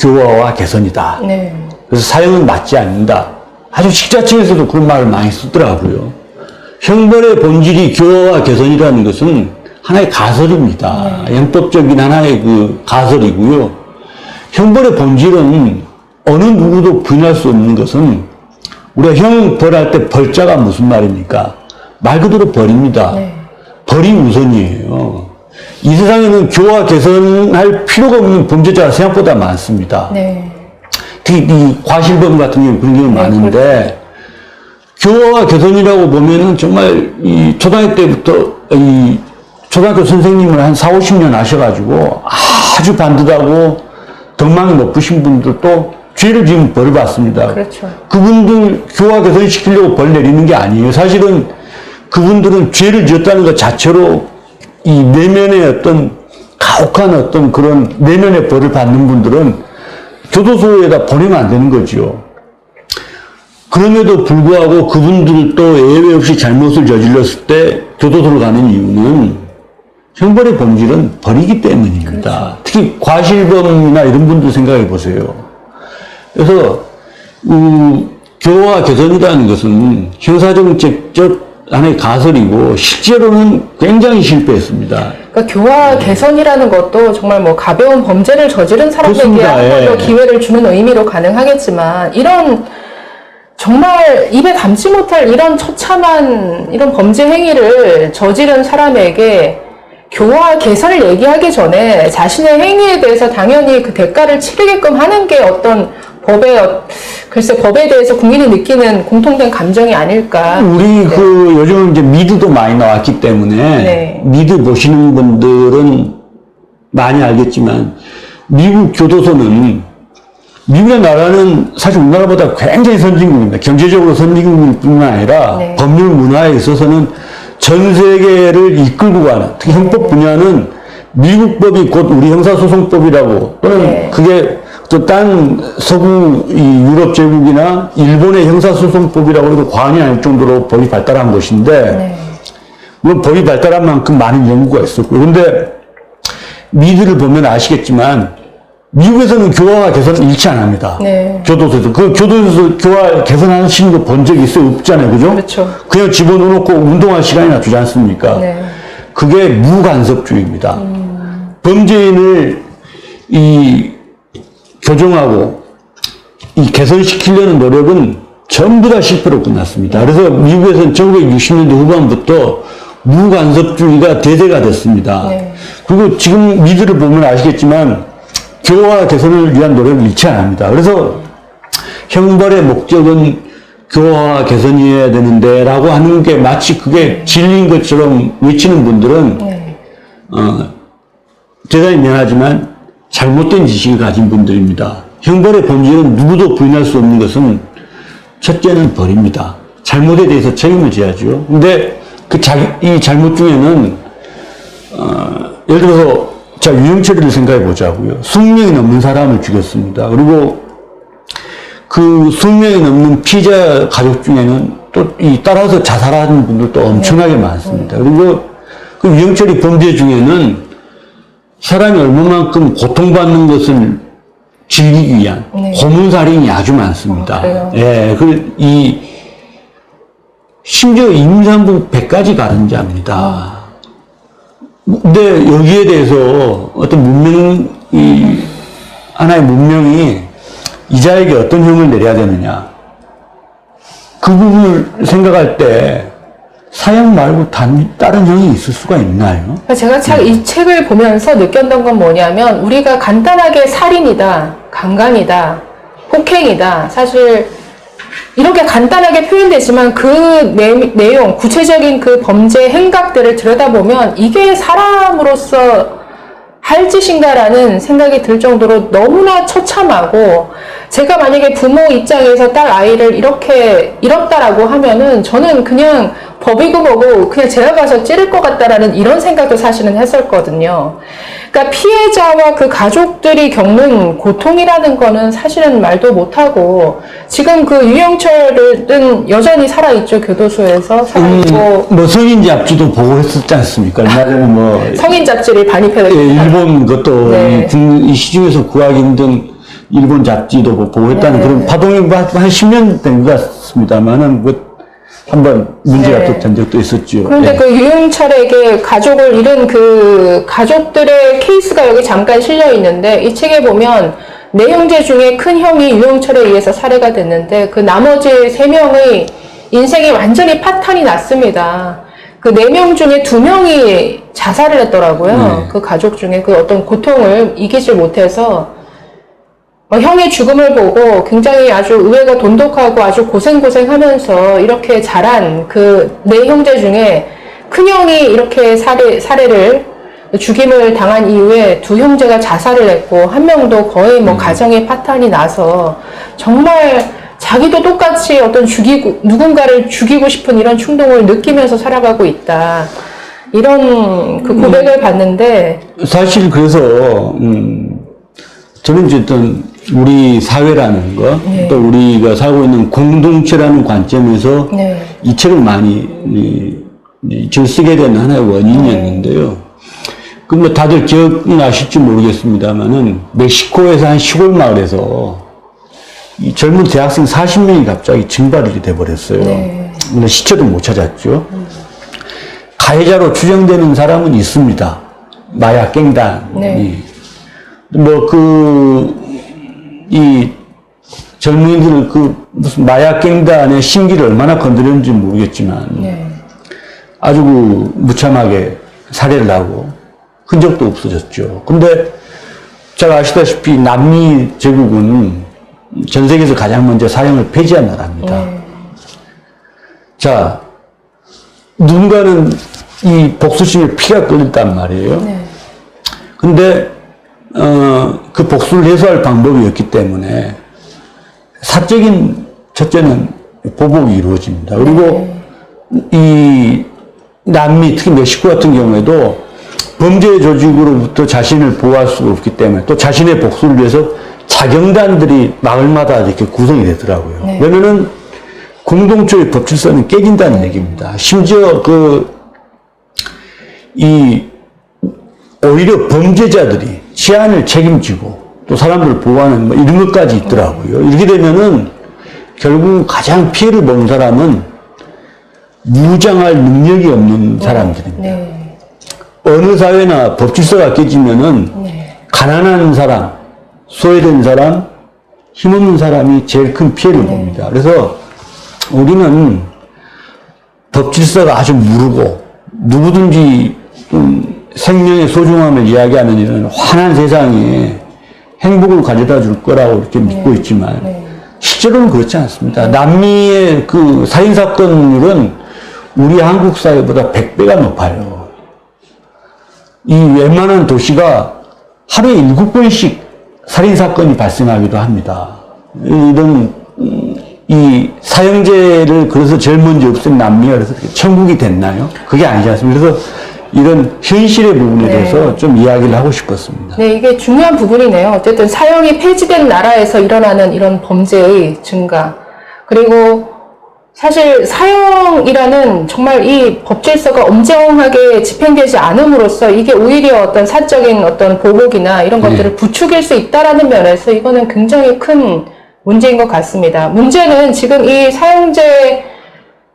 교화와 개선이다. 네. 그래서 사형은 맞지 않는다. 아주 식자층에서도 그런 말을 많이 쓰더라고요. 형벌의 본질이 교화와 개선이라는 것은 하나의 가설입니다. 영법적인 하나의 그 가설이고요. 형벌의 본질은 어느 누구도 부인할 수 없는 것은 우리가 형 벌할 때 벌자가 무슨 말입니까? 말 그대로 벌입니다. 네. 벌이 우선이에요. 이 세상에는 교화 개선할 필요가 없는 범죄자가 생각보다 많습니다. 네. 특히 이 과실범 같은 경우 그런 경우 많은데 교화와 개선이라고 보면은 정말 이 초등학교 때부터 이 초등학교 선생님을 한 4, 50년 하셔가지고 아주 반듯하고 덕망이 높으신 분들도 죄를 지금 벌을 받습니다. 그렇죠. 그분들 교화 개선시키려고 벌 내리는 게 아니에요. 사실은 그분들은 죄를 지었다는 것 자체로 이 내면의 어떤 가혹한 어떤 그런 내면의 벌을 받는 분들은 교도소에다 보내면 안 되는 거죠. 그럼에도 불구하고 그분들도 예외 없이 잘못을 저질렀을 때 교도소로 가는 이유는 형벌의 본질은 벌이기 때문입니다. 그렇죠. 특히 과실범이나 이런 분들 생각해 보세요. 그래서 교화 개선이라는 것은 형사정책적 하나의 가설이고 실제로는 굉장히 실패했습니다. 그러니까 교화 개선이라는 것도 정말 뭐 가벼운 범죄를 저지른 사람에게 그렇습니다. 한 번 더 예. 기회를 주는 의미로 가능하겠지만 이런 정말 입에 담지 못할 이런 처참한 이런 범죄 행위를 저지른 사람에게 교화 개선을 얘기하기 전에 자신의 행위에 대해서 당연히 그 대가를 치르게끔 하는 게 어떤 글쎄 법에 대해서 국민이 느끼는 공통된 감정이 아닐까. 우리 그 요즘 이제 미드도 많이 나왔기 때문에 네. 미드 보시는 분들은 많이 알겠지만 미국 교도소는 미국의 나라는 사실 우리나라보다 굉장히 선진국입니다. 경제적으로 선진국일 뿐만 아니라 네. 법률 문화에 있어서는 전 세계를 이끌고 가는 특히 형법 분야는 미국 법이 곧 우리 형사소송법이라고 또는 네. 그게 또 딴 서구 이 유럽 제국이나 일본의 형사소송법이라고 해도 과언이 아닐 정도로 법이 발달한 것인데 네. 물론 법이 발달한 만큼 많은 연구가 있었고 그런데 미드를 보면 아시겠지만 미국에서는 교화와 개선을 일치 안 합니다. 네. 교도소에서. 그 교도소에서 교화 개선하시는 거 본 적 있어요? 없잖아요. 그죠? 그렇죠. 그냥 집어넣어놓고 운동할 시간이나 주지 않습니까? 네. 그게 무간섭주의입니다. 범죄인을 교정하고 개선시키려는 노력은 전부 다 실패로 끝났습니다. 그래서 미국에서는 1960년대 후반부터 무간섭주의가 대세가 됐습니다. 네. 그리고 지금 미드를 보면 아시겠지만 교화 개선을 위한 노력을 잃지 않습니다. 그래서 형벌의 목적은 교화 개선이어야 되는데 라고 하는 게 마치 그게 진리인 것처럼 외치는 분들은 네. 대단히 미안하지만 잘못된 지식을 가진 분들입니다. 형벌의 본질은 누구도 부인할 수 없는 것은 첫째는 벌입니다. 잘못에 대해서 책임을 져야죠. 근데 이 잘못 중에는 예를 들어서 자 유영철이를 생각해 보자고요. 20명이 넘는 사람을 죽였습니다. 그리고 그 20명이 넘는 피해자 가족 중에는 또 따라서 자살하는 분들도 엄청나게 많습니다. 그리고 그 유영철이 범죄 중에는 사람이 얼마만큼 고통받는 것을 즐기기 위한 고문살인이 아주 많습니다. 그래요? 예, 심지어 임산부 100까지 가는 자입니다. 근데 여기에 대해서 어떤 하나의 문명이 이 자에게 어떤 형을 내려야 되느냐. 그 부분을 생각할 때 사형 말고 다른 형이 있을 수가 있나요? 제가 이 책을 보면서 느꼈던 건 뭐냐면 우리가 간단하게 살인이다. 강간이다, 폭행이다. 사실 이렇게 간단하게 표현되지만 그 내용, 구체적인 그 범죄 행각들을 들여다보면 이게 사람으로서 할 짓인가라는 생각이 들 정도로 너무나 처참하고, 제가 만약에 부모 입장에서 딸 아이를 이렇게 잃었다라고 하면은 저는 그냥 법이고 뭐고 그냥 제가 가서 찌를 것 같다라는 이런 생각도 사실은 했었거든요. 그러니까 피해자와 그 가족들이 겪는 고통이라는 거는 사실은 말도 못하고, 지금 그 유영철은 여전히 살아있죠. 교도소에서 살아있고. 뭐 성인 잡지도 보고 했었지 않습니까? 얼마 전에 뭐 성인 잡지를 반입해서. 예, 일본 것도 네. 이 시중에서 구하기 힘든 일본 잡지도 보고 했다는 네. 그런 파동이 한 10년 된 것 같습니다만은 한번 문제가 네. 또 된 적도 있었죠. 그런데 예. 그 유영철에게 가족을 잃은 그 가족들의 케이스가 여기 잠깐 실려 있는데, 이 책에 보면 네 형제 중에 큰 형이 유영철에 의해서 살해가 됐는데 그 나머지 3명의 인생이 완전히 파탄이 났습니다. 그 4명 중에 2명이 자살을 했더라고요. 네. 그 가족 중에 그 어떤 고통을 이기질 못해서 형의 죽음을 보고 굉장히 아주 의외가 돈독하고 아주 고생하면서 이렇게 자란 그 4형제 중에 큰형이 이렇게 살해를, 죽임을 당한 이후에 2형제가 자살을 했고, 1명도 거의 뭐 가정의 파탄이 나서 정말 자기도 똑같이 어떤 누군가를 죽이고 싶은 이런 충동을 느끼면서 살아가고 있다. 이런 그 고백을 봤는데. 사실 그래서 저는 이제 어떤 우리 사회라는 거, 네. 또 우리가 살고 있는 공동체라는 관점에서 네. 이 책을 많이 쓰게 된 하나의 원인이었는데요. 그 뭐 다들 기억나실지 모르겠습니다만은 멕시코에서 한 시골 마을에서 이 젊은 대학생 40명이 갑자기 증발이 돼버렸어요. 네. 근데 시체도 못 찾았죠. 가해자로 추정되는 사람은 있습니다. 마약 갱단이. 네. 이 젊은이들은 무슨 마약 갱단의 심기를 얼마나 건드렸는지 모르겠지만, 네. 아주 무참하게 살해를 하고 흔적도 없어졌죠. 근데 잘 아시다시피 남미 제국은 전 세계에서 가장 먼저 사형을 폐지한 나라입니다. 자, 누군가는 이 복수심에 피가 끓였단 말이에요. 네. 근데 그 복수를 해소할 방법이 없기 때문에 사적인 첫째는 보복이 이루어집니다. 그리고 이 남미, 특히 멕시코 같은 경우에도 범죄 조직으로부터 자신을 보호할 수가 없기 때문에 또 자신의 복수를 위해서 자경단들이 마을마다 이렇게 구성이 되더라고요. 네. 그러면은 공동체의 법 질서는 깨진다는 얘기입니다. 심지어 오히려 범죄자들이 치안을 책임지고 또 사람들을 보호하는 뭐 이런 것까지 있더라고요. 이렇게 되면은 결국 가장 피해를 보는 사람은 무장할 능력이 없는 사람들입니다. 네. 어느 사회나 법 질서가 깨지면은 가난한 사람, 소외된 사람, 힘없는 사람이 제일 큰 피해를 봅니다. 그래서 우리는 법 질서가 아주 무르고 누구든지 생명의 소중함을 이야기하는 이런 환한 세상에 행복을 가져다 줄 거라고 이렇게 믿고 있지만 실제로는 그렇지 않습니다. 남미의 그 살인사건율은 우리 한국 사회보다 100배가 높아요. 이 웬만한 도시가 하루에 7번씩 살인사건이 발생하기도 합니다. 이 사형제를 그래서 제일 먼저 없앤 남미가 그래서 천국이 됐나요? 그게 아니지 않습니까? 그래서 이런 현실의 부분에 대해서 좀 이야기를 하고 싶었습니다. 네, 이게 중요한 부분이네요. 어쨌든 사형이 폐지된 나라에서 일어나는 이런 범죄의 증가. 그리고 사실 사형이라는 정말 이 법질서가 엄정하게 집행되지 않음으로써 이게 오히려 어떤 사적인 어떤 보복이나 이런 것들을 부추길 수 있다라는 면에서 이거는 굉장히 큰 문제인 것 같습니다. 문제는 지금 이 사형제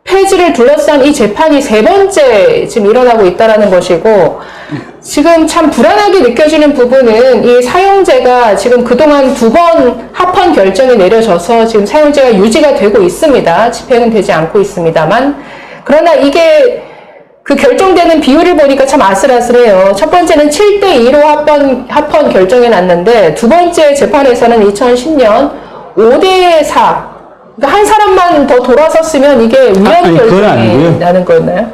폐지를 둘러싼 이 재판이 3번째 지금 일어나고 있다라는 것이고, 지금 참 불안하게 느껴지는 부분은 이 사형제가 지금 그동안 2번 합헌 결정이 내려져서 지금 사형제가 유지가 되고 있습니다. 집행은 되지 않고 있습니다만, 그러나 이게 그 결정되는 비율을 보니까 참 아슬아슬해요. 첫 번째는 7대2로 합헌 결정이 났는데, 두 번째 재판에서는 2010년 5대4. 그러니까 한 사람만 더 돌아섰으면 이게 우연 결정이 나는 거였나요?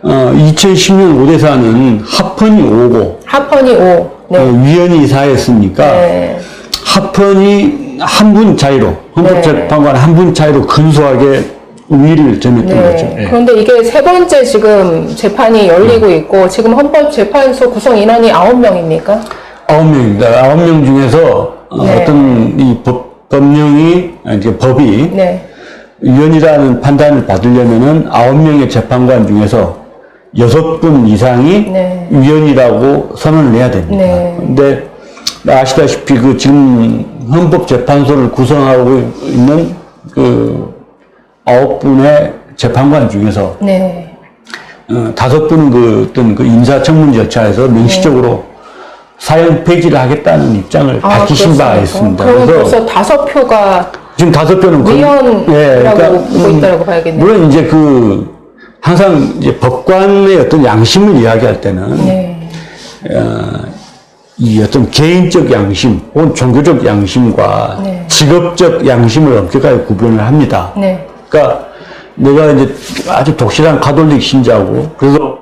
2010년 5대4는 합헌이 5고, 합헌이 5. 네. 위원이 4였으니까, 네. 합헌이 한 분 차이로, 헌법재판관 한 분 차이로 근소하게 우위를 점했던 거죠. 예. 그런데 이게 세 번째 지금 재판이 열리고 있고, 지금 헌법재판소 구성 인원이 9명입니까? 9명입니다. 9명 중에서 어떤 이 법령이, 이제 법이 위헌이라는 판단을 받으려면은 9명의 재판관 중에서 6분 이상이 위헌이라고 선언을 해야 됩니다. 근데 아시다시피 그 지금 헌법재판소를 구성하고 있는 그 9분의 재판관 중에서 5분은 그 어떤 그 인사청문 절차에서 명시적으로 사형 폐지를 하겠다는 입장을 밝히신 바가 있습니다. 그럼 벌써 5표가 지금 5표는 위헌이라고 보고 있다고 봐야겠네요. 물론 이제 그 항상 이제 법관의 어떤 양심을 이야기할 때는 이 어떤 개인적 양심 혹은 종교적 양심과 직업적 양심을 엄격하게 구분을 합니다. 그러니까 내가 이제 아주 독실한 가톨릭 신자고, 그래서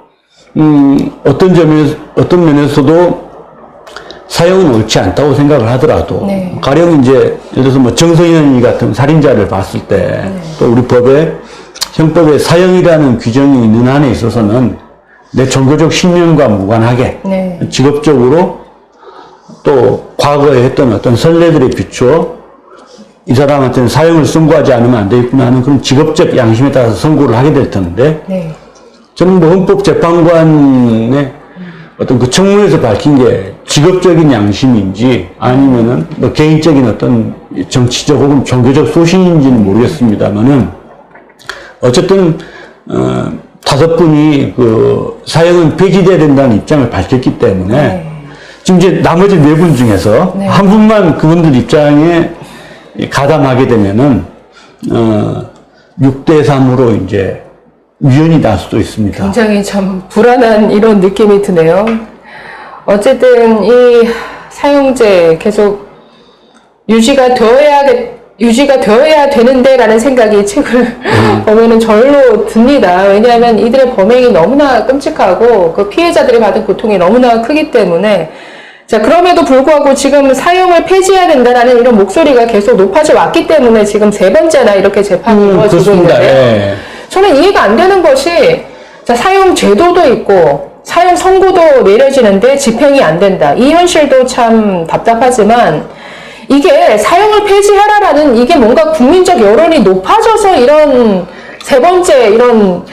어떤 면에서도 사형은 옳지 않다고 생각을 하더라도 가령 이제 예를 들어서 뭐 정성현이 같은 살인자를 봤을 때 또 우리 형법에 사형이라는 규정이 있는 한에 있어서는 내 종교적 신념과 무관하게 직업적으로 또 과거에 했던 어떤 선례들에 비추어 이 사람한테는 사형을 선고하지 않으면 안 되겠구나 하는 그런 직업적 양심에 따라서 선고를 하게 될 텐데, 저는 뭐 헌법재판관의 어떤 그 청문회에서 밝힌 게 직업적인 양심인지 아니면은 뭐 개인적인 어떤 정치적 혹은 종교적 소신인지는 모르겠습니다만은 어쨌든 5분이 그 사형은 폐지돼야 된다는 입장을 밝혔기 때문에 지금 이제 나머지 4분 중에서 한 분만 그분들 입장에 가담하게 되면은 6대3으로 이제 위헌이 날 수도 있습니다. 굉장히 참 불안한 이런 느낌이 드네요. 어쨌든 이 사형제 계속 유지가 되어야 되는데라는 생각이 책을 보면은 절로 듭니다. 왜냐하면 이들의 범행이 너무나 끔찍하고 그 피해자들이 받은 고통이 너무나 크기 때문에, 자, 그럼에도 불구하고 지금 사형을 폐지해야 된다라는 이런 목소리가 계속 높아져 왔기 때문에 지금 3번째나 이렇게 재판이 이루어지고 있는데, 저는 이해가 안 되는 것이, 자, 사형 제도도 있고 사형 선고도 내려지는데 집행이 안 된다. 이 현실도 참 답답하지만, 이게 사형을 폐지하라라는 이게 뭔가 국민적 여론이 높아져서 이런 3번째 이런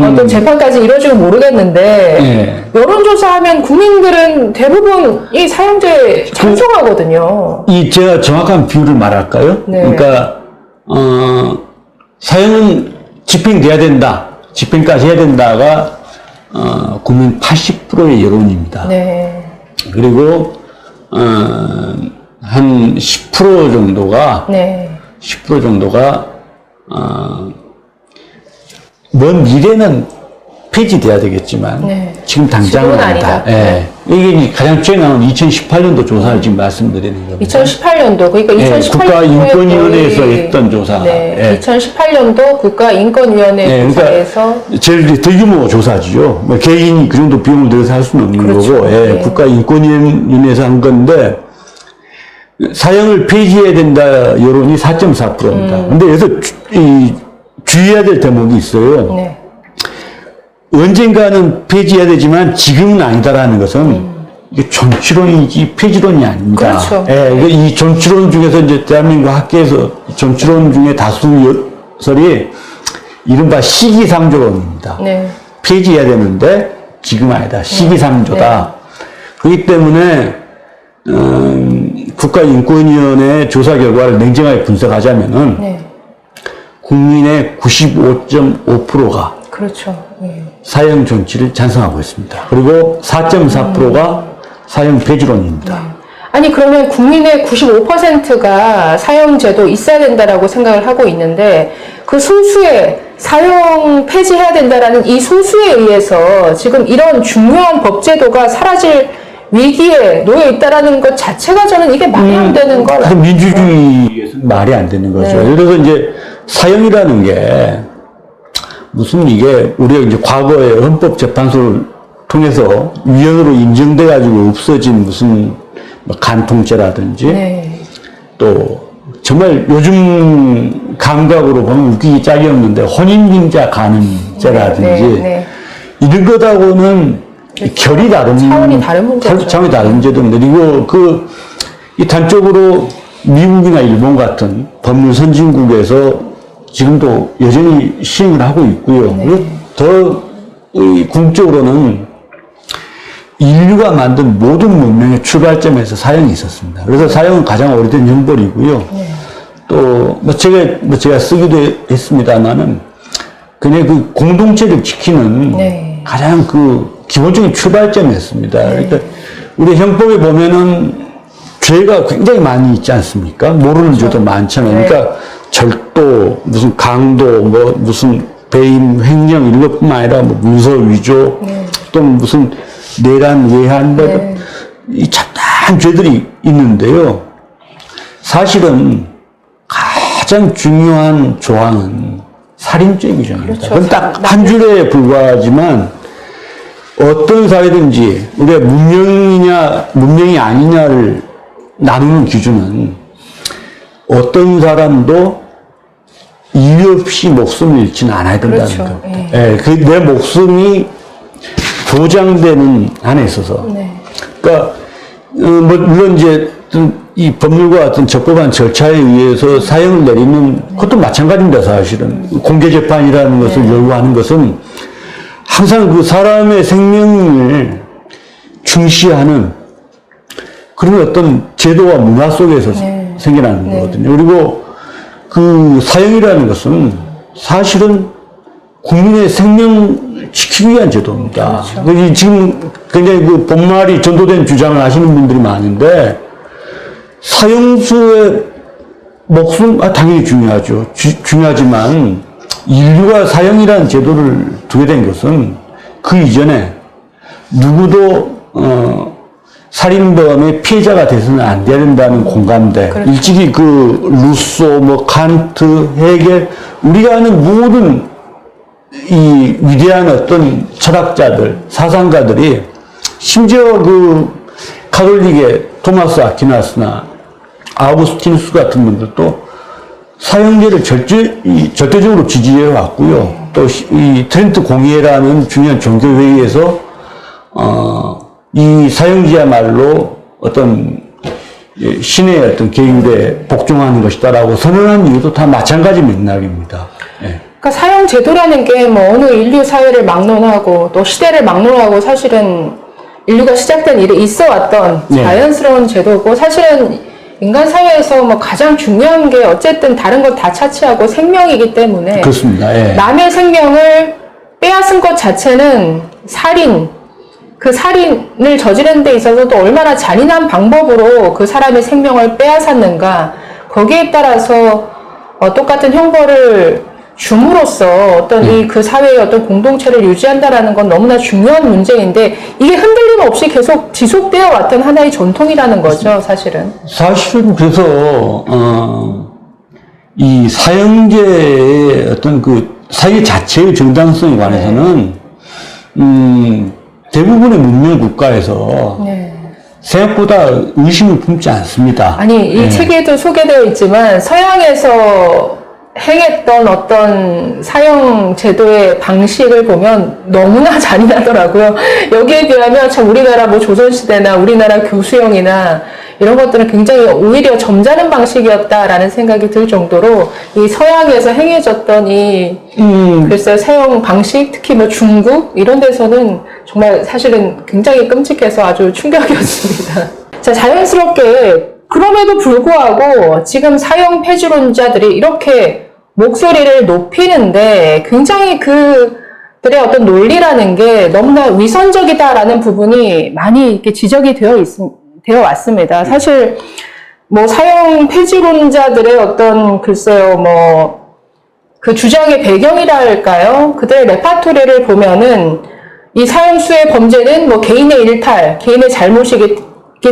어떤 재판까지 이루어지면 모르겠는데, 여론조사하면 국민들은 대부분 이 사형제 찬성하거든요. 제가 정확한 비율을 말할까요? 그러니까 사형은 집행돼야 된다, 집행까지 해야 된다가 국민 80%의 여론입니다. 그리고 한 10% 정도가 10% 정도가 먼 미래는 폐지돼야 되겠지만 지금 당장은 아니다. 이게 가장 최근에 나온 2018년도 조사를 지금 말씀드리는 겁니다. 2018년도, 그러니까 2018년도에 국가인권위원회에서 했던 조사. 2018년도 국가인권위원회 조사에서 제일 대규모 조사죠. 뭐 개인이 그 정도 비용을 들여서 할 수는 없는 거고, 국가인권위원회에서 한 건데 사형을 폐지해야 된다 여론이 4.4%입니다. 근데 여기서 주의해야 될 대목이 있어요. 언젠가는 폐지해야 되지만 지금은 아니다라는 것은 이게 존치론이지 폐지론이 아닙니다. 이 존치론 중에서 이제 대한민국 학계에서 존치론 중에 다수설이 이른바 시기상조론입니다. 폐지해야 되는데 지금 아니다. 시기상조다. 그렇기 때문에 국가인권위원회 조사 결과를 냉정하게 분석하자면은 국민의 95.5%가 사형 존치를 찬성하고 있습니다. 그리고 4.4%가 사형 폐지론입니다. 아니, 그러면 국민의 95%가 사형제도 있어야 된다라고 생각을 하고 있는데, 그 소수의 사형 폐지해야 된다라는 이 소수에 의해서 지금 이런 중요한 법제도가 사라질 위기에 놓여 있다라는 것 자체가 저는 이게 말이 안 되는 거라. 민주주의에서 말이 안 되는 거죠. 네. 그래서 이제 사형이라는 게 무슨 이게 우리가 이제 과거에 헌법재판소를 통해서 위헌으로 인정돼 가지고 없어진 무슨 뭐 간통죄라든지 네. 또 정말 요즘 감각으로 보면 웃기기 짝이 없는데 혼인빙자 간음죄라든지 네, 네. 이런 것하고는 결이 다른 차원이 다른 문제죠. 차원이 다른 문제인데 그리고 이 단적으로 미국이나 일본 같은 법률 선진국에서 지금도 여전히 시행을 하고 있고요. 네. 그리고 더 궁극적으로는 인류가 만든 모든 문명의 출발점에서 사형이 있었습니다. 그래서 사형은 가장 오래된 형벌이고요. 네. 또, 제가 쓰기도 했습니다만은, 그냥 그 공동체를 지키는 네. 가장 그 기본적인 출발점이었습니다. 그러니까 우리 형법에 보면은 죄가 굉장히 많이 있지 않습니까? 모르는 죄도 많잖아요. 네. 그러니까 절도, 무슨 강도, 뭐 무슨 배임, 횡령 이런 것뿐만 아니라 뭐 문서 위조, 또 무슨 내란, 외환, 네. 이 잡다한 죄들이 있는데요. 사실은 가장 중요한 조항은 살인죄 규정입니다. 그렇죠. 그건 딱 한 줄에 불과하지만 어떤 사회든지 우리가 문명이 아니냐를 나누는 기준은 어떤 사람도 이유 없이 목숨을 잃지는 않아야 된다는 그렇죠. 겁니다. 예, 내 목숨이 보장되는 한에 있어서. 네. 그러니까 물론 이제 이 법률과 같은 적법한 절차에 의해서 사형을 내리는 것도 마찬가지입니다. 사실은 공개 재판이라는 것을 요구하는 것은 항상 그 사람의 생명을 중시하는 그런 어떤 제도와 문화 속에서 생겨나는 거거든요. 그리고 그 사형이라는 것은 사실은 국민의 생명을 지키기 위한 제도입니다. 그렇죠. 지금 굉장히 그 본말이 전도된 주장을 하시는 분들이 많은데 사형수의 목숨 당연히 중요하죠. 중요하지만 인류가 사형이라는 제도를 두게 된 것은 그 이전에 누구도 살인범의 피해자가 돼서는 안 된다는 공감대. 그렇죠. 일찍이 그 루소, 뭐 칸트, 헤겔 우리가 아는 모든 이 위대한 어떤 철학자들, 사상가들이 심지어 그 카톨릭의 토마스 아퀴나스나 아우구스티누스 같은 분들도 사형제를 절대적으로 지지해 왔고요. 또 이 트렌트 공의회라는 중요한 종교회의에서 이 사형제야말로 어떤 신의 어떤 계율에 복종하는 것이다라고 선언한 이유도 다 마찬가지 맥락입니다. 예. 그러니까 사형 제도라는 게 뭐 어느 인류 사회를 막론하고 또 시대를 막론하고 사실은 인류가 시작된 일에 있어 왔던 자연스러운 제도고 사실은 인간 사회에서 뭐 가장 중요한 게 어쨌든 다른 것 다 차치하고 생명이기 때문에 그렇습니다. 예. 남의 생명을 빼앗은 것 자체는 그 살인을 저지르는 데 있어서도 얼마나 잔인한 방법으로 그 사람의 생명을 빼앗았는가 거기에 따라서 똑같은 형벌을 줌으로써 어떤 그 사회의 어떤 공동체를 유지한다라는 건 너무나 중요한 문제인데 이게 흔들림 없이 계속 지속되어 왔던 하나의 전통이라는 거죠, 사실은. 사실은 그래서 이 사형제의 어떤 그 사회 자체의 정당성에 관해서는 대부분의 문명 국가에서 생각보다 의심을 품지 않습니다. 아니, 이 책에도 소개되어 있지만 서양에서 행했던 어떤 사형 제도의 방식을 보면 너무나 잔인하더라고요. 여기에 비하면 참 우리나라 뭐 조선시대나 우리나라 교수형이나 이런 것들은 굉장히 오히려 점잖은 방식이었다라는 생각이 들 정도로 이 서양에서 행해졌던 글쎄요, 사형 방식, 특히 뭐 중국 이런 데서는 정말 사실은 굉장히 끔찍해서 아주 충격이었습니다. 자, 자연스럽게 그럼에도 불구하고 지금 사형 폐지론자들이 이렇게 목소리를 높이는데 굉장히 그들의 어떤 논리라는 게 너무나 위선적이다라는 부분이 많이 이렇게 지적이 되어 왔습니다. 사실 뭐 사형 폐지론자들의 어떤 글쎄요 뭐 그 주장의 배경이랄까요? 그들의 레파토리를 보면은 이 사형수의 범죄는 뭐 개인의 일탈, 개인의 잘못이긴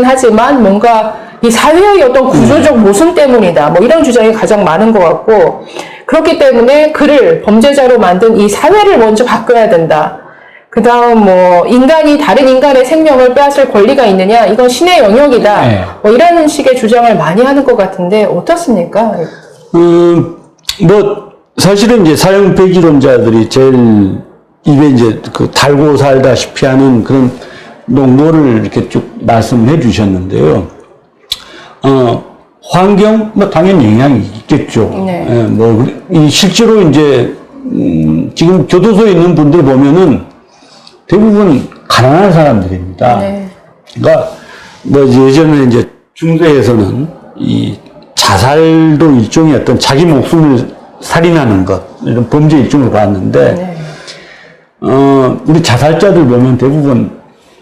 하지만 뭔가 이 사회의 어떤 구조적 모순 때문이다. 뭐 이런 주장이 가장 많은 것 같고, 그렇기 때문에 그를 범죄자로 만든 이 사회를 먼저 바꿔야 된다. 그 다음 뭐 인간이 다른 인간의 생명을 빼앗을 권리가 있느냐, 이건 신의 영역이다. 네. 뭐 이런 식의 주장을 많이 하는 것 같은데 어떻습니까? 뭐 사실은 이제 사형 폐기론자들이 제일 입에 이제 그 달고 살다시피 하는 그런 농도를 이렇게 쭉 말씀해 주셨는데요. 환경, 뭐 당연히 영향이 있겠죠. 네. 예, 뭐 이 실제로 이제 지금 교도소에 있는 분들 보면은 대부분 가난한 사람들입니다. 네. 그러니까 뭐 이제 예전에 이제 중세에서는 이 자살도 일종의 어떤 자기 목숨을 살인하는 것 이런 범죄 일종으로 봤는데 네. 우리 자살자들 보면 대부분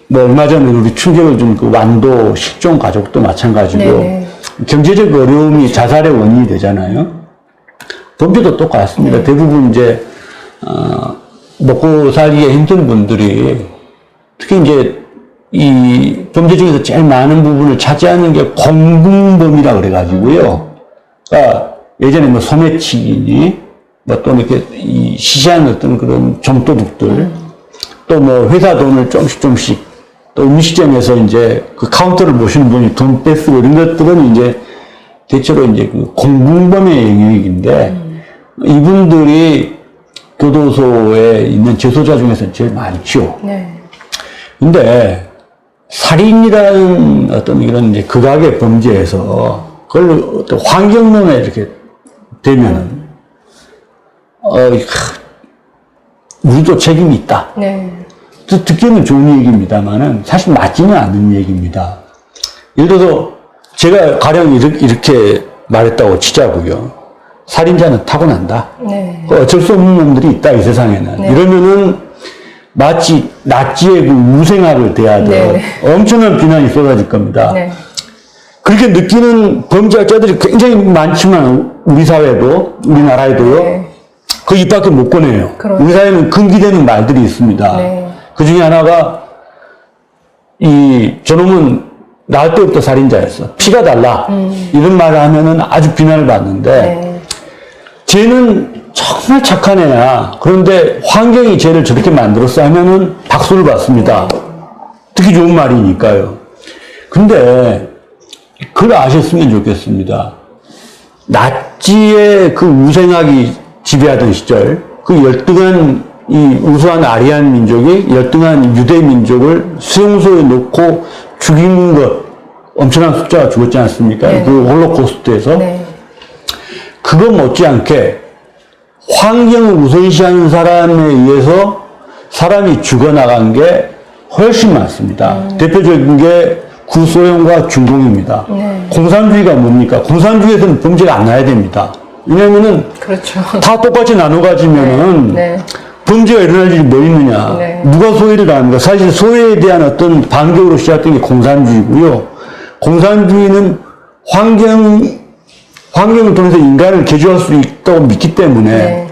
뭐 얼마 전에 우리 충격을 준 그 완도 실종 가족도 마찬가지고 네네. 경제적 어려움이 자살의 원인이 되잖아요. 범죄도 똑같습니다. 네. 대부분 이제 먹고 살기가 힘든 분들이 특히 이제 이 범죄 중에서 제일 많은 부분을 차지하는 게 공분범이라 그래가지고요. 그러니까 예전에 뭐 소매치기니 뭐 또 이렇게 이 시시한 어떤 그런 좀도둑들 또 뭐 회사 돈을 조금씩 또 음식점에서 이제 그 카운터를 보시는 분이 돈 뺏고 이런 것들은 이제 대체로 이제 그 공분범의 영역인데 이분들이 교도소에 있는 재소자 중에서는 제일 많죠. 네. 근데 살인이라는 어떤 이런 이제 극악의 범죄에서 그걸 어떤 환경론에 이렇게 되면은 우리도 책임이 있다. 네. 듣기는 좋은 얘기입니다만은 사실 맞지는 않는 얘기입니다. 예를 들어서 제가 가령 이렇게 말했다고 치자고요. 살인자는 타고난다. 네. 어쩔 수 없는 놈들이 있다, 이 세상에는. 네. 이러면은 마치 나치의 그 우생학을 대하듯 네. 엄청난 비난이 쏟아질 겁니다. 네. 그렇게 느끼는 범죄자들이 굉장히 많지만 우리 사회도, 우리나라에도요. 네. 그 입 밖에 못 꺼내요. 그렇죠. 우리 사회는 금기되는 말들이 있습니다. 네. 그 중에 하나가 저놈은 낳을 때부터 살인자였어. 피가 달라. 이런 말을 하면은 아주 비난을 받는데 네. 쟤는 정말 착한 애야. 그런데 환경이 쟤를 저렇게 만들었어 하면은 박수를 받습니다. 듣기 좋은 말이니까요. 근데 그걸 아셨으면 좋겠습니다. 나치의 그 우생학이 지배하던 시절, 그 열등한 이 우수한 아리안 민족이 열등한 유대 민족을 수용소에 놓고 죽인 것, 엄청난 숫자가 죽었지 않습니까? 네. 그 홀로코스트에서. 네. 그거 못지않게 환경을 우선시하는 사람에 의해서 사람이 죽어나간 게 훨씬 많습니다. 대표적인 게 구소련과 중공입니다. 네. 공산주의가 뭡니까? 공산주의에서는 범죄가 안 나야 됩니다. 왜냐면은 그렇죠. 다 똑같이 나눠 가지면은 네. 범죄가 일어날 일이 뭐 있느냐. 네. 누가 소외를 당합니까? 사실 소외에 대한 어떤 반격으로 시작된 게 공산주의고요. 공산주의는 환경을 통해서 인간을 개조할 수 있다고 믿기 때문에 네.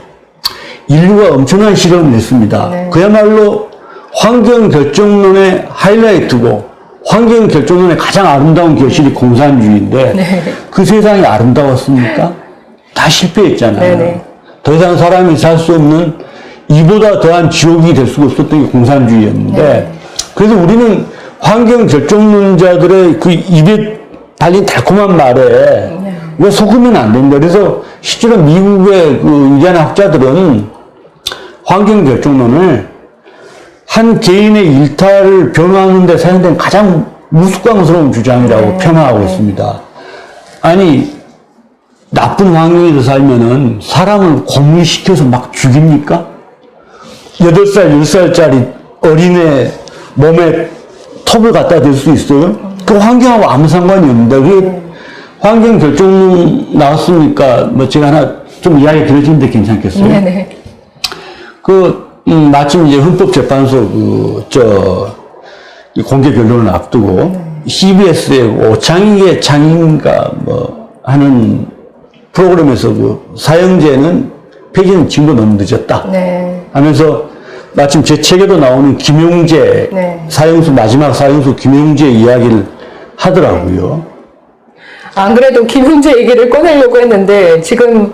인류가 엄청난 실험을 했습니다. 네. 그야말로 환경 결정론의 하이라이트고 환경 결정론의 가장 아름다운 결실이 공산주의인데 네. 그 세상이 아름다웠습니까? 다 실패했잖아요. 네네. 더 이상 사람이 살 수 없는 이보다 더한 지옥이 될 수가 없었던 게 공산주의였는데 네. 그래서 우리는 환경 결정론자들의 그 입에 달린 달콤한 말에 왜 속으면 안 된다. 그래서 실제로 미국의 그 위대한 학자들은 환경 결정론을 한 개인의 일탈을 변호하는 데 사용된 가장 우스꽝스러운 주장이라고 폄하하고 있습니다. 아니 나쁜 환경에서 살면은 사람을 고문시켜서 막 죽입니까? 8살, 10살짜리 어린애 몸에 톱을 갖다 댈 수 있어요? 그 환경하고 아무 상관이 없는데, 그게 환경 결정론 나왔으니까, 뭐 제가 하나 좀 이야기 드려주는데 괜찮겠어요? 네네. 마침 이제 헌법재판소 이 공개 변론을 앞두고, CBS의 오창익의 창인가 뭐 하는 프로그램에서 그 사형제는 폐지는 지금도 너무 늦었다. 네. 하면서 마침 제 책에도 나오는 김용재 네. 마지막 사형수 김용재 이야기를 하더라고요. 안 그래도 김용재 얘기를 꺼내려고 했는데 지금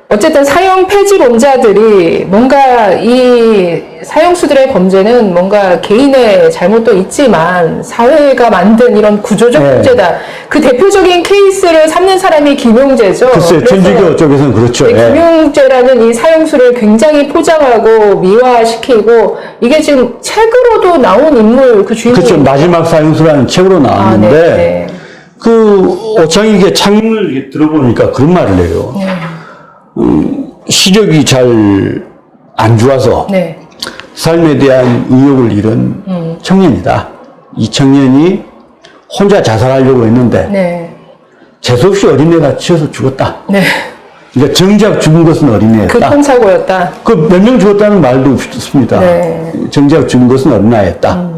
어쨌든 사형 폐지론자들이 뭔가 이 사형수들의 범죄는 뭔가 개인의 잘못도 있지만 사회가 만든 이런 구조적 네. 문제다. 그 대표적인 케이스를 삼는 사람이 김용재죠. 글쎄요, 그래서 천주교 쪽에서는 그렇죠. 네, 예. 김용재라는 이 사형수를 굉장히 포장하고 미화시키고 이게 지금 책으로도 나온 인물 그 주인공이 그렇죠. 마지막 사형수라는 책으로 나왔는데 네. 그 오창익의 창문을 이렇게 들어보니까 그런 말을 해요. 시력이 잘 안 좋아서 네. 삶에 대한 의욕을 잃은 청년이다. 이 청년이 혼자 자살하려고 했는데 네. 재수없이 어린애가 치여서 죽었다. 네. 그러니까 정작 죽은 것은 어린애였다. 교통사고였다. 그 몇 명 죽었다는 말도 없습니다. 네. 정작 죽은 것은 어린아이였다.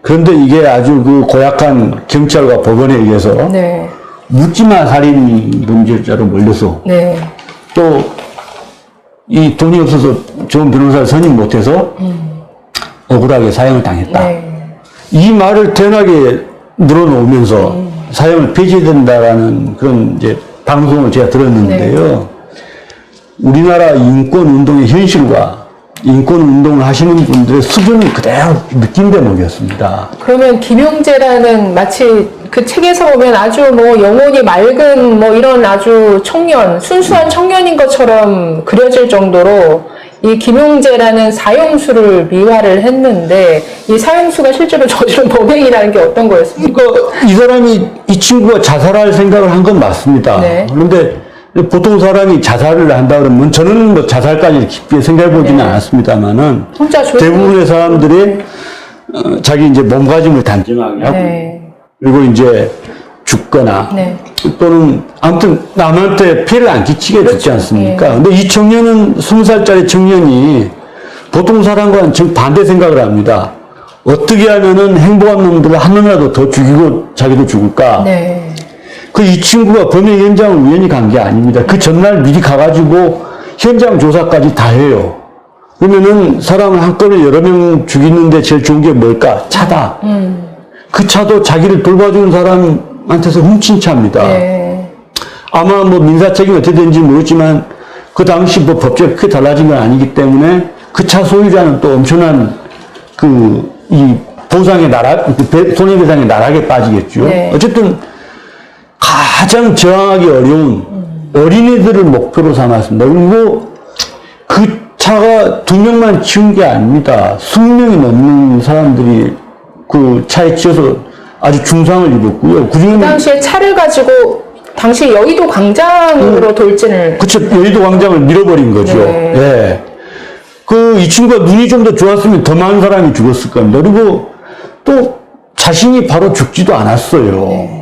그런데 이게 아주 그 고약한 경찰과 법원에 의해서 네. 묻지마 살인 범죄자로 몰려서 네. 또 이 돈이 없어서 좋은 변호사를 선임 못해서 억울하게 사형을 당했다. 네. 이 말을 태연하게 늘어놓으면서 사형을 폐지된다라는 그런 이제 방송을 제가 들었는데요. 우리나라 인권 운동의 현실과 인권 운동을 하시는 분들의 수준을 그대로 느낀 대목이었습니다. 그러면 김용재라는 마치 그 책에서 보면 아주 뭐 영혼이 맑은 뭐 이런 아주 청년, 순수한 청년인 것처럼 그려질 정도로 이 김용재라는 사형수를 미화를 했는데 이 사형수가 실제로 저지른 범행이라는 게 어떤 거였습니까? 그러니까 이 사람이 이 친구가 자살할 생각을 한 건 맞습니다. 네. 그런데 보통 사람이 자살을 한다 그러면 저는 뭐 자살까지 깊게 생각해 보지는 않았습니다만은 혼자 대부분의 사람들이 자기 이제 몸가짐을 단정하게 하고 네. 그리고 이제 죽거나 네. 또는 아무튼 남한테 피해를 안 끼치게 죽지 않습니까? 네. 근데 이 청년은 20살짜리 청년이 보통 사람과는 정반대 생각을 합니다. 어떻게 하면은 행복한 놈들을 한 놈이라도 더 죽이고 자기도 죽을까? 네. 그 이 친구가 범행 현장을 우연히 간 게 아닙니다. 그 전날 미리 가가지고 현장 조사까지 다 해요. 그러면은 사람을 한꺼번에 여러 명 죽이는데 제일 좋은 게 뭘까? 차다. 그 차도 자기를 돌봐주는 사람한테서 훔친 차입니다. 네. 아마 뭐 민사책임이 어떻게 되는지 모르지만 그 당시 뭐 법적이 크게 달라진 건 아니기 때문에 그 차 소유자는 또 엄청난 이 보상의 손해배상의 나락에 빠지겠죠. 네. 어쨌든 가장 저항하기 어려운 어린이들을 목표로 삼았습니다. 그리고 그 차가 2명만 치운 게 아닙니다. 20명이 넘는 사람들이 그 차에 치여서 아주 중상을 입었고요. 그중에는 당시에 차를 가지고 당시 여의도 광장으로 돌진을 그쵸, 여의도 광장을 밀어버린 거죠. 네. 예. 이 친구가 눈이 좀 더 좋았으면 더 많은 사람이 죽었을 겁니다. 그리고 또 자신이 바로 죽지도 않았어요. 네.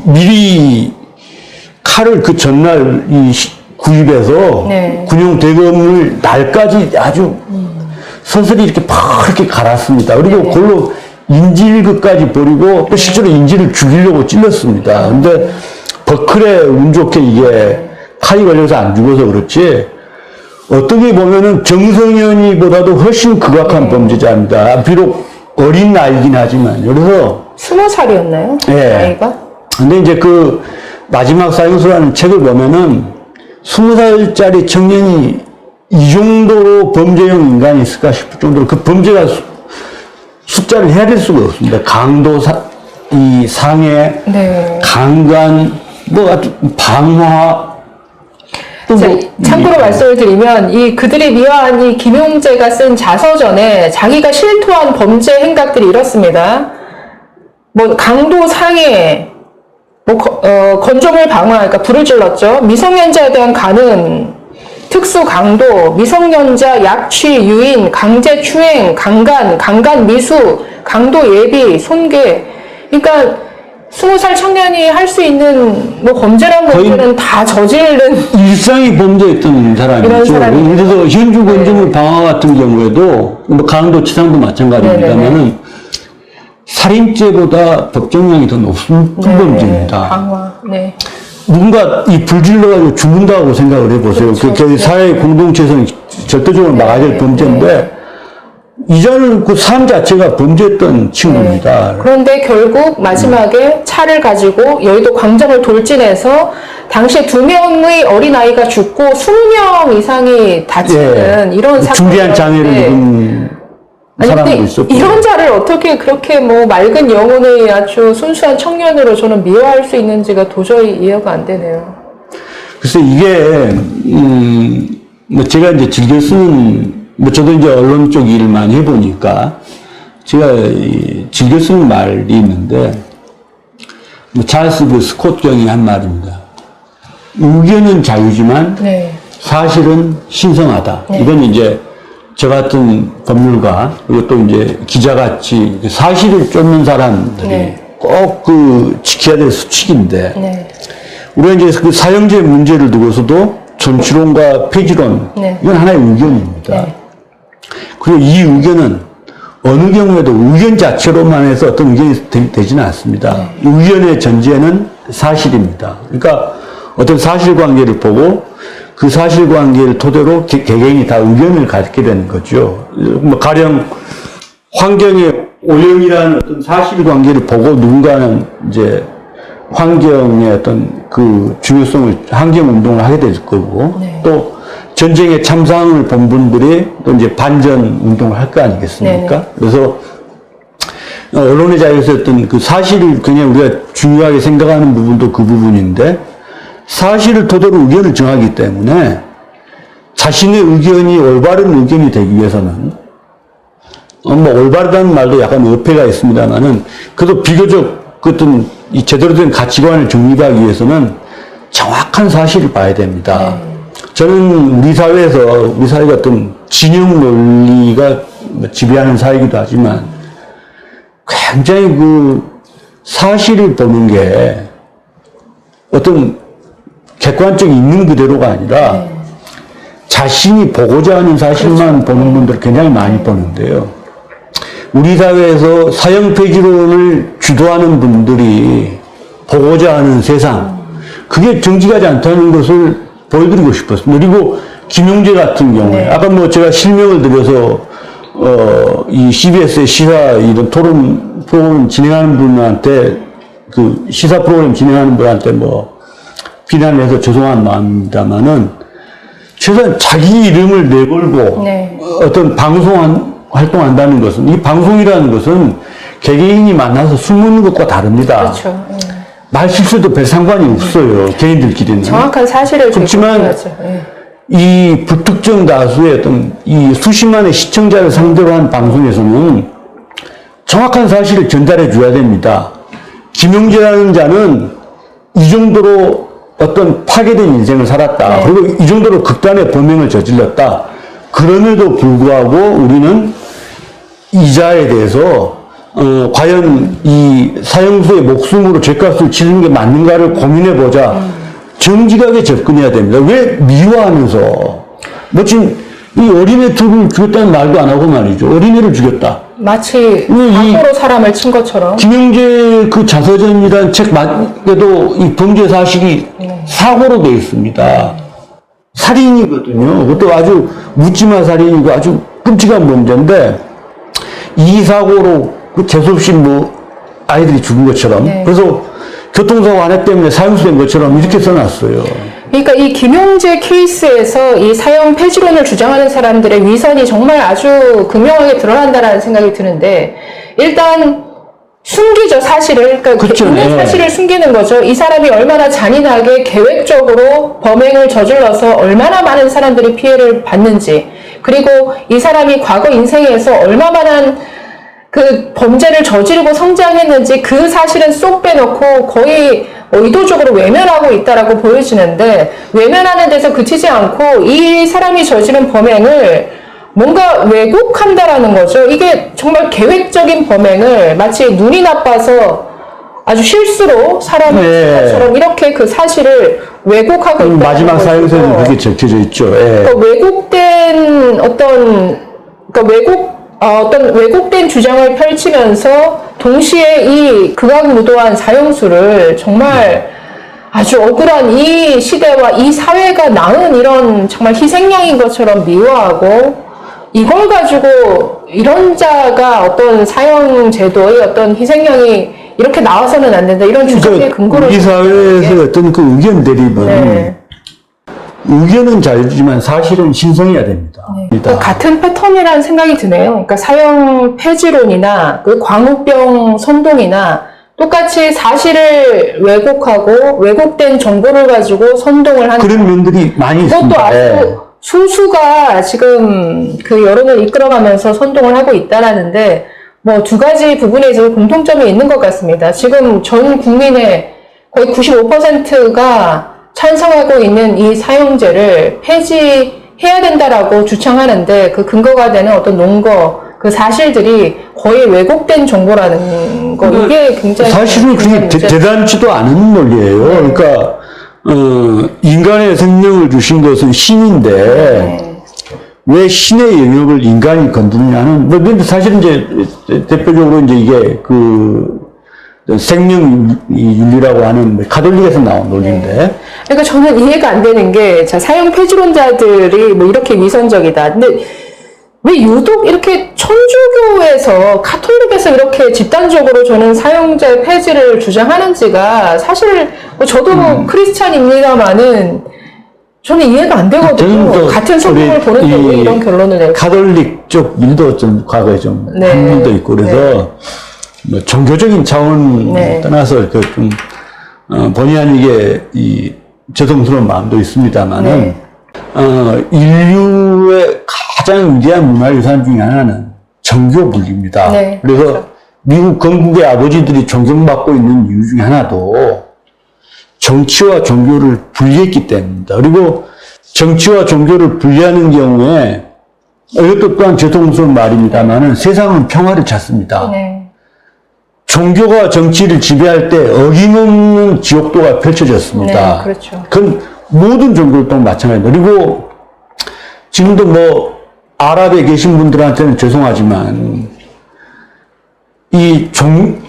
미리 칼을 그 전날 구입해서 네. 군용 대검을 날까지 아주 서슬이 이렇게 이렇게 갈았습니다. 그리고 네. 그걸로 인질극까지 버리고 또 실제로 인질을 죽이려고 찔렀습니다. 근데 버클에 운 좋게 이게 칼이 걸려서 안 죽어서 그렇지 어떻게 보면은 정성현이보다도 훨씬 극악한 범죄자입니다. 비록 어린 나이긴 하지만 그래서 20살이었나요? 예. 나이가? 근데 이제 그 마지막 사형수라는 책을 보면은 20살짜리 청년이 이 정도로 범죄형 인간이 있을까 싶을 정도로 그 범죄가 숫자를 해야 될 수가 없습니다. 강도, 상해, 네. 강간, 방화, 또 자, 참고로 말씀을 드리면 그들이 미화한 이 김용재가 쓴 자서전에 자기가 실토한 범죄 행각들이 이렇습니다. 강도 상해, 건조물 방화, 그러니까 불을 질렀죠. 미성년자에 대한 간음, 특수 강도, 미성년자 약취, 유인, 강제 추행, 강간 미수, 강도 예비, 손괴. 그러니까 20살 청년이 할 수 있는 범죄란 범죄는 다 저지르는 일상이 범죄했던 사람이죠. 그래서 현주 건조물 방화 같은 경우에도 강도 치상도 마찬가지입니다만은 살인죄보다 법정형이 더 높은 범죄입니다. 방화. 네. 누군가 이 불질러가지고 죽는다고 생각을 해보세요. 그렇죠. 그 사회 공동체에서는 절대적으로 막아야 될 범죄인데, 이자는 그 삶 자체가 범죄했던 친구입니다. 그런데 결국 마지막에 차를 가지고 여의도 광장을 돌진해서 당시에 2명의 어린아이가 죽고 20명 이상이 다치는 이런 사건. 중대한 장애를 입은 사람도 근데 있었고. 이런 자를 어떻게 그렇게 뭐 맑은 영혼의 아주 순수한 청년으로 저는 미워할 수 있는지가 도저히 이해가 안 되네요. 글쎄, 이게, 뭐 제가 이제 즐겨 쓰는, 뭐 저도 이제 언론 쪽 일을 많이 해보니까 제가 즐겨 쓰는 말이 있는데, 뭐 찰스 그 스콧 경이 한 말입니다. 의견은 자유지만 사실은 신성하다. 이건 이제 저 같은 법률가, 그리고 또 이제 기자같이 사실을 쫓는 사람들이 꼭 그 지켜야 될 수칙인데, 우리가 이제 그 사형제 문제를 두고서도 전치론과 폐지론, 이건 하나의 의견입니다. 그리고 이 의견은 어느 경우에도 의견 자체로만 해서 어떤 의견이 되지는 않습니다. 의견의 전제는 사실입니다. 그러니까 어떤 사실관계를 보고 그 사실관계를 토대로 개개인이 다 의견을 갖게 되는 거죠. 뭐 가령 환경의 오염이라는 어떤 사실관계를 보고 누군가는 이제 환경의 어떤 그 중요성을, 환경운동을 하게 될 거고, 또 전쟁에 참상을 본 분들이 또 이제 반전운동을 할 거 아니겠습니까? 그래서 언론의 자유에서 어떤 그 사실을 그냥 우리가 중요하게 생각하는 부분도 그 부분인데, 사실을 토대로 의견을 정하기 때문에 자신의 의견이 올바른 의견이 되기 위해서는, 뭐 올바르다는 말도 약간 어폐가 있습니다만은, 그래도 비교적 그 어떤 이 제대로 된 가치관을 정립하기 위해서는 정확한 사실을 봐야 됩니다. 저는 우리 사회에서, 우리 사회가 어떤 진영 논리가 지배하는 사회이기도 하지만, 굉장히 그 사실을 보는 게 어떤 객관적인 있는 그대로가 아니라 자신이 보고자 하는 사실만 보는 분들 굉장히 많이 보는데요. 우리 사회에서 사형 폐지론을 주도하는 분들이 보고자 하는 세상, 그게 정직하지 않다는 것을 보여드리고 싶었습니다. 그리고 김용재 같은 경우에, 아까 뭐 제가 실명을 드려서, 이 CBS의 시사 이런 토론 프로그램 진행하는 분한테, 그 시사 프로그램 진행하는 분한테 뭐 비난을 해서 죄송한 마음입니다만은, 최소한 자기 이름을 내걸고 어떤 활동한다는 것은, 이 방송이라는 것은 개개인이 만나서 술 먹는 것과 다릅니다. 그렇죠. 말 실수도 별 상관이 없어요. 개인들끼리는. 정확한 사실을 그렇지만 이 불특정 다수의 어떤 이 수십만의 시청자를 상대로 한 방송에서는 정확한 사실을 전달해 줘야 됩니다. 김용재라는 자는 이 정도로 어떤 파괴된 인생을 살았다. 그리고 이 정도로 극단의 범행을 저질렀다. 그럼에도 불구하고 우리는 이 자에 대해서 과연 이 사형수의 목숨으로 죗값을 치르는 게 맞는가를 고민해보자. 정직하게 접근해야 됩니다. 왜 미워하면서. 뭐 지금 이 어린애 둘을 죽였다는 말도 안 하고 말이죠. 어린애를 죽였다. 마치 과거로 사람을 친 것처럼. 김용재 그 자서전이라는 책 말고도 이 범죄 사실이 사고로 되어 있습니다. 살인이거든요. 그것도 아주 묻지마 살인이고 아주 끔찍한 범죄인데, 이 사고로 그 재수없이 뭐 아이들이 죽은 것처럼, 그래서 교통사고 하나 때문에 사형수된 것처럼 이렇게 써놨어요. 그러니까 이 김용재 케이스에서 이 사형 폐지론을 주장하는 사람들의 위선이 정말 아주 극명하게 드러난다는 생각이 드는데, 일단 숨기죠, 사실을. 그러니까 그렇죠. 있는 사실을 숨기는 거죠. 이 사람이 얼마나 잔인하게 계획적으로 범행을 저질러서 얼마나 많은 사람들이 피해를 받는지, 그리고 이 사람이 과거 인생에서 얼마만한 그 범죄를 저지르고 성장했는지 그 사실은 쏙 빼놓고 거의 의도적으로 외면하고 있다라고 보여지는데, 외면하는 데서 그치지 않고 이 사람이 저지른 범행을 뭔가 왜곡한다라는 거죠. 이게 정말 계획적인 범행을 마치 눈이 나빠서 아주 실수로 사람을 것처럼 이렇게 그 사실을 왜곡하고 있다는 마지막 사형에서는 그렇게 적혀져 있죠. 그러니까 왜곡된 어떤 왜곡된 주장을 펼치면서 동시에 이 극악무도한 사형수를 정말 아주 억울한 이 시대와 이 사회가 낳은 이런 정말 희생양인 것처럼 미워하고 이걸 가지고 이런 자가 어떤 사형 제도의 어떤 희생양이 이렇게 나와서는 안 된다. 이런 주장의 근거를 우리 사회에서 어떤 그 의견 대립은 네. 의견은 자유지만 사실은 신성해야 됩니다. 그러니까 같은 패턴이라는 생각이 드네요. 그러니까 사형 폐지론이나 그 광우병 선동이나 똑같이 사실을 왜곡하고 왜곡된 정보를 가지고 선동을 하는 그런 면들이 많이 그것도 있습니다. 아주 소수가 지금 그 여론을 이끌어가면서 선동을 하고 있다라는데 뭐 두 가지 부분에 있어서 공통점이 있는 것 같습니다. 지금 전 국민의 거의 95%가 찬성하고 있는 이 사형제를 폐지해야 된다라고 주창하는데 그 근거가 되는 어떤 논거, 그 사실들이 거의 왜곡된 정보라는 거. 이게 굉장히 사실은 그게 대단치도 않은 논리예요. 그러니까 인간의 생명을 주신 것은 신인데 왜 신의 영역을 인간이 건드느냐는 뭐 근데 사실은 이제 대표적으로 이제 이게 그 생명윤리라고 하는 가톨릭에서 나온 논리인데. 그러니까 저는 이해가 안 되는 게, 자, 사형 폐지론자들이 뭐 이렇게 위선적이다. 근데 왜 유독 이렇게 천주교에서, 카톨릭에서 이렇게 집단적으로 저는 사형제 폐지를 주장하는지가 사실, 뭐 저도 크리스찬입니다만은 저는 이해가 안 되거든요. 같은 성경을 보는데 왜 이런 결론을 내요? 가톨릭 쪽 일도 좀 과거에 좀 한 일도 있고 그래서 뭐 종교적인 차원 떠나서 이렇게 좀 본의 아니게 이 죄송스러운 마음도 있습니다만은 인류의 가장 위대한 문화유산 중에 하나는 정교 분리입니다. 그래서 그렇죠. 미국 건국의 아버지들이 존경받고 있는 이유 중에 하나도 정치와 종교를 분리했기 때문입니다. 그리고 정치와 종교를 분리하는 경우에 이것도 또한 죄송스러운 말입니다만은 세상은 평화를 찾습니다. 종교가 정치를 지배할 때 어김없는 지옥도가 펼쳐졌습니다. 그렇죠. 그건 모든 종교도 마찬가지입니다. 그리고 지금도 뭐 아랍에 계신 분들한테는 죄송하지만 이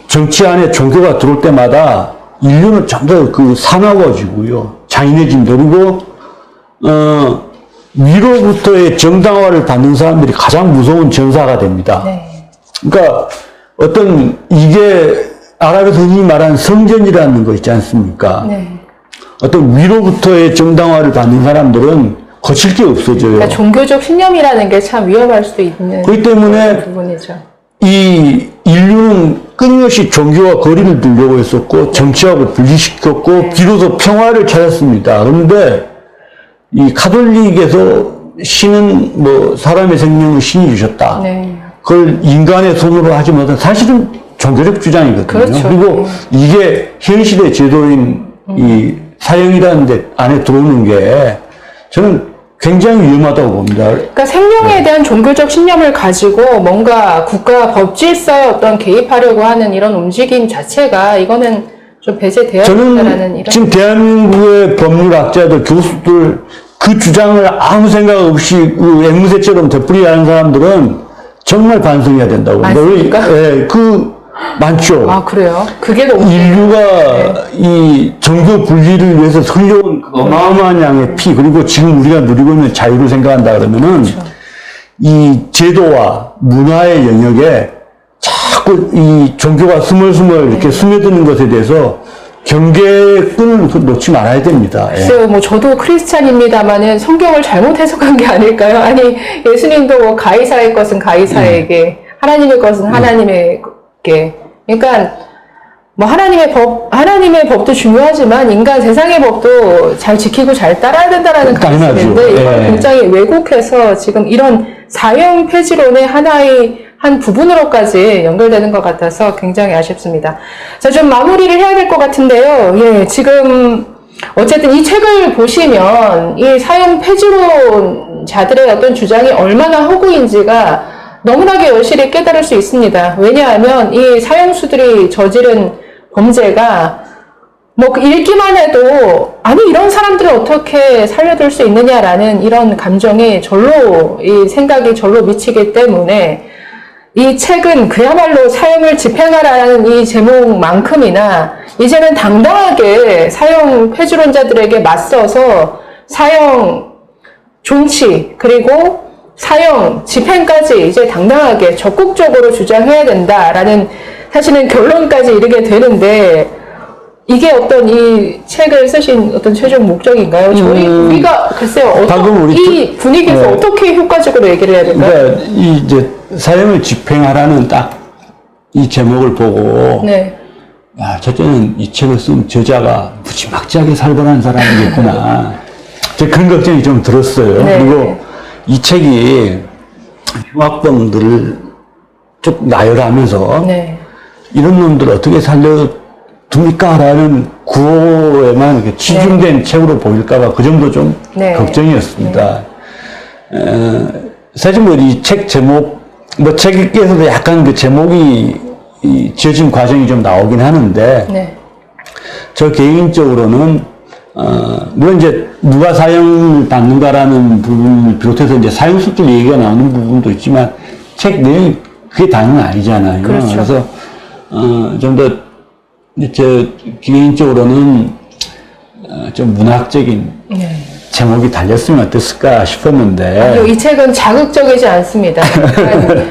정치 안에 종교가 들어올 때마다 인류는 좀 더 그 사나워지고요. 잔인해집니다. 그리고 위로부터의 정당화를 받는 사람들이 가장 무서운 전사가 됩니다. 그러니까 어떤 이게 아랍에서 흔히 말하는 성전이라는 거 있지 않습니까? 어떤 위로부터의 정당화를 받는 사람들은 거칠 게 없어져요. 그러니까 종교적 신념이라는 게 참 위험할 수도 있는 그렇기 때문에 부분이죠. 이 인류는 끊임없이 종교와 거리를 두려고 했었고 정치하고 분리시켰고 비로소 평화를 찾았습니다. 그런데 이 가톨릭에서 신은 뭐 사람의 생명을 신이 주셨다. 그걸 인간의 손으로 하지 못한 사실은 종교적 주장이거든요. 그렇죠. 그리고 이게 현실의 제도인 이 사형이라는 데 안에 들어오는 게 저는 굉장히 위험하다고 봅니다. 그러니까 생명에 대한 종교적 신념을 가지고 뭔가 국가 법 질서에 어떤 개입하려고 하는 이런 움직임 자체가 이거는 좀 배제되어야 된다는 저는 이런. 지금 대한민국의 법률학자들, 교수들 그 주장을 아무 생각 없이 그 앵무새처럼 되풀이하는 사람들은 정말 반성해야 된다고 봅니다. 맞습니까? 많죠. 아, 그래요? 그게 너무. 인류가 이 종교 분리를 위해서 흘려온 어마어마한 양의 피, 그리고 지금 우리가 누리고 있는 자유를 생각한다 그러면은 이 제도와 문화의 영역에 자꾸 이 종교가 스멀스멀 이렇게 스며드는 것에 대해서 경계끈을 놓지 말아야 됩니다. 글쎄요, 뭐 저도 크리스찬입니다만은 성경을 잘못 해석한 게 아닐까요? 아니, 예수님도 뭐 가이사의 것은 가이사에게, 하나님의 것은 하나님에게. 그러니까 뭐 하나님의 법도 중요하지만 인간 세상의 법도 잘 지키고 잘 따라야 된다라는 가르침인데 이걸 굉장히 왜곡해서 지금 이런 사형 폐지론의 하나의 한 부분으로까지 연결되는 것 같아서 굉장히 아쉽습니다. 자, 좀 마무리를 해야 될 것 같은데요. 예, 지금 어쨌든 이 책을 보시면 이 사형 폐지론자들의 어떤 주장이 얼마나 허구인지가 너무나게 여실히 깨달을 수 있습니다. 왜냐하면 이 사형수들이 저지른 범죄가 뭐 읽기만 해도 아니 이런 사람들을 어떻게 살려둘 수 있느냐라는 이런 감정이 절로 이 생각이 절로 미치기 때문에 이 책은 그야말로 사형을 집행하라는 이 제목만큼이나 이제는 당당하게 사형 폐지론자들에게 맞서서 사형 존치 그리고 사형 집행까지 이제 당당하게 적극적으로 주장해야 된다라는 사실은 결론까지 이르게 되는데 이게 어떤 이 책을 쓰신 어떤 최종 목적인가요? 우리가 글쎄요 이 분위기에서 어떻게 효과적으로 얘기를 해야 될까요? 그러니까 이제 사형을 집행하라는 딱 이 제목을 보고 네. 야, 첫째는 이 책을 쓴 저자가 무지막지하게 살벌한 사람이겠구나. 그런 걱정이 좀 들었어요. 네. 그리고 이 책이 흉악범들을 쭉 나열하면서 네. 이런 놈들 어떻게 살려둡니까? 라는 구호에만 이렇게 치중된 책으로 보일까봐 그 정도 좀 걱정이었습니다. 사실 뭐 이 책 제목, 뭐 책에서도 약간 그 제목이 지어진 과정이 좀 나오긴 하는데, 저 개인적으로는, 물론 이제 누가 사형을 받는가라는 부분을 비롯해서 이제 사형수들 얘기가 나오는 부분도 있지만, 책 내용이 그게 다는 아니잖아요. 그렇죠. 그래서, 좀 더, 저, 개인적으로는, 좀 문학적인 제목이 달렸으면 어땠을까 싶었는데. 아니요, 이 책은 자극적이지 않습니다.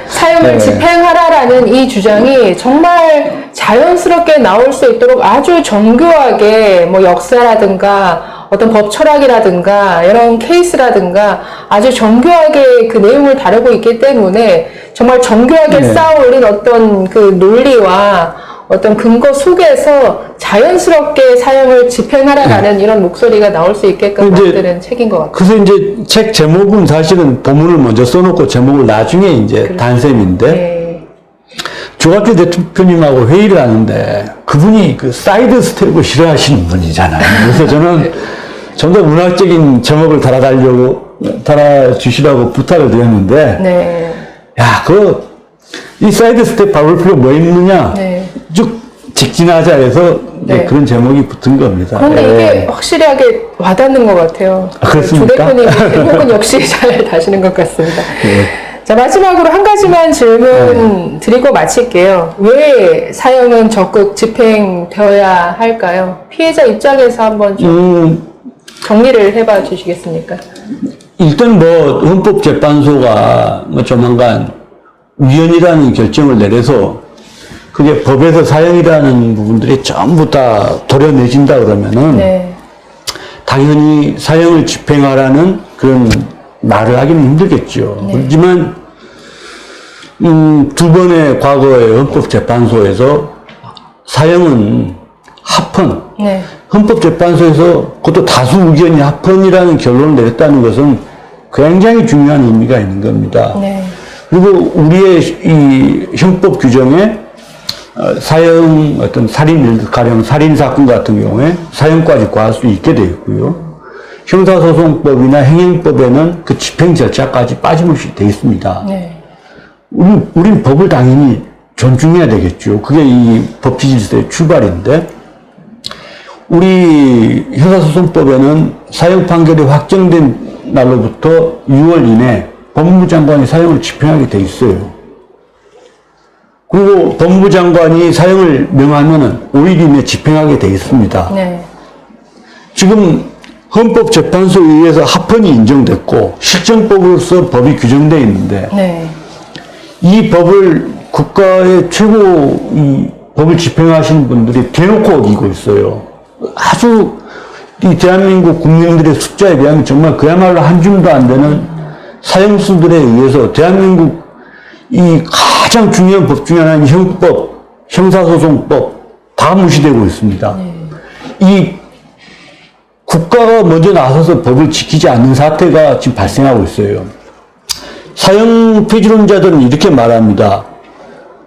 사형을 집행하라라는 이 주장이 정말 자연스럽게 나올 수 있도록 아주 정교하게 뭐 역사라든가 어떤 법 철학이라든가 이런 케이스라든가 아주 정교하게 그 내용을 다루고 있기 때문에 정말 정교하게 쌓아올린 어떤 그 논리와 어떤 근거 속에서 자연스럽게 사형을 집행하라라는 이런 목소리가 나올 수 있게끔 만드는 책인 것 같아요. 그래서 이제 책 제목은 사실은 본문을 먼저 써놓고 제목을 나중에 이제 단셈인데, 조갑재 대표님하고 회의를 하는데 그분이 그 사이드 스텝을 싫어하시는 분이잖아요. 그래서 저는 좀 더 문학적인 제목을 달아주시라고 부탁을 드렸는데, 야, 이 사이드 스텝 밟을 필요 뭐 있느냐? 쭉 직진하자 해서 그런 제목이 붙은 겁니다. 그런데 이게 확실하게 와닿는 것 같아요. 그렇습니까? 조 대표님 제목은 역시 잘 다시는 것 같습니다. 자, 마지막으로 한 가지만 질문 드리고 마칠게요. 왜 사형은 적극 집행되어야 할까요? 피해자 입장에서 한번 좀 정리를 해봐 주시겠습니까? 일단 뭐 헌법재판소가 뭐 조만간 위헌이라는 결정을 내려서 그게 법에서 사형이라는 부분들이 전부 다 도려내진다 그러면은 당연히 사형을 집행하라는 그런 말을 하기는 힘들겠죠. 그렇지만 두 번의 과거의 헌법재판소에서 사형은 합헌, 헌법재판소에서 그것도 다수 의견이 합헌이라는 결론을 내렸다는 것은 굉장히 중요한 의미가 있는 겁니다. 그리고 우리의 이 형법 규정에 사형 어떤 살인, 가령 살인사건 같은 경우에 사형까지 구할 수 있게 되어 있고요. 형사소송법이나 행행법에는 그 집행 절차까지 빠짐없이 되어 있습니다. 우린 법을 당연히 존중해야 되겠죠. 그게 이 법치질서의 출발인데, 우리 형사소송법에는 사형 판결이 확정된 날로부터 6월 이내 법무부 장관이 사형을 집행하게 돼 있어요. 그리고 법무부 장관이 사형을 명하면은 5일 이내 집행하게 돼 있습니다. 지금 헌법재판소에 의해서 합헌이 인정됐고 실정법으로서 법이 규정되어 있는데 이 법을 국가의 최고 이 법을 집행하시는 분들이 대놓고 어기고 있어요. 아주 이 대한민국 국민들의 숫자에 비하면 정말 그야말로 한 줌도 안 되는 사형수들에 의해서 대한민국 이 가장 중요한 법 중에 하나인 형법, 형사소송법 다 무시되고 있습니다. 이 국가가 먼저 나서서 법을 지키지 않는 사태가 지금 발생하고 있어요. 사형 폐지론자들은 이렇게 말합니다.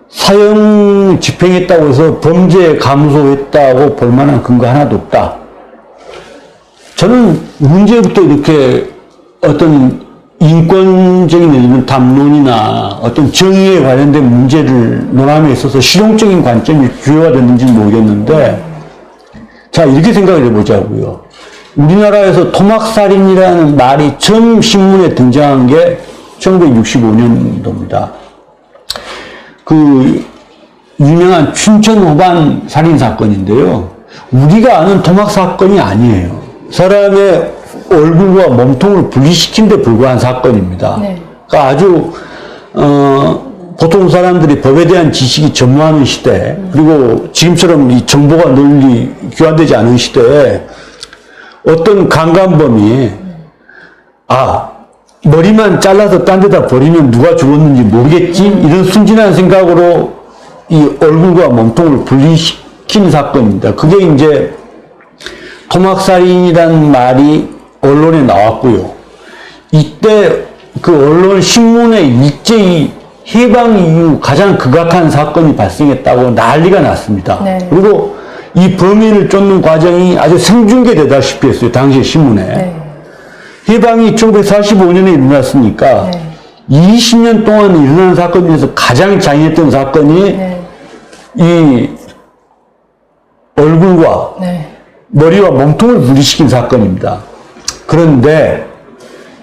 사형 집행했다고 해서 범죄 감소했다고 볼 만한 근거 하나도 없다. 저는 문제부터 이렇게 어떤 인권적인 이런 담론이나 어떤 정의에 관련된 문제를 논함에 있어서 실용적인 관점이 주요가 됐는지는 모르겠는데, 자, 이렇게 생각을 해보자고요. 우리나라에서 토막살인이라는 말이 처음 신문에 등장한 게 1965년도입니다. 그 유명한 춘천 호반 살인 사건인데요. 우리가 아는 토막 사건이 아니에요. 사람의 얼굴과 몸통을 분리시킨 데 불과한 사건입니다. 네. 그러니까 아주 보통 사람들이 법에 대한 지식이 전무하는 시대, 그리고 지금처럼 이 정보가 널리 교환되지 않은 시대에 어떤 강간범이 머리만 잘라서 딴 데다 버리면 누가 죽었는지 모르겠지? 이런 순진한 생각으로 이 얼굴과 몸통을 분리시킨 사건입니다. 그게 이제 토막살인이라는 말이 언론에 나왔고요. 이때 그 언론 신문에 일제히 해방 이후 가장 극악한 사건이 발생했다고 난리가 났습니다. 네. 그리고 이 범인을 쫓는 과정이 아주 생중계되다시피 했어요. 당시의 신문에. 네. 해방이 1945년에 일어났으니까 네. 20년 동안 일어난 사건 중에서 가장 잔인했던 사건이 네. 이 얼굴과 네. 머리와 몸통을 분리시킨 사건입니다. 그런데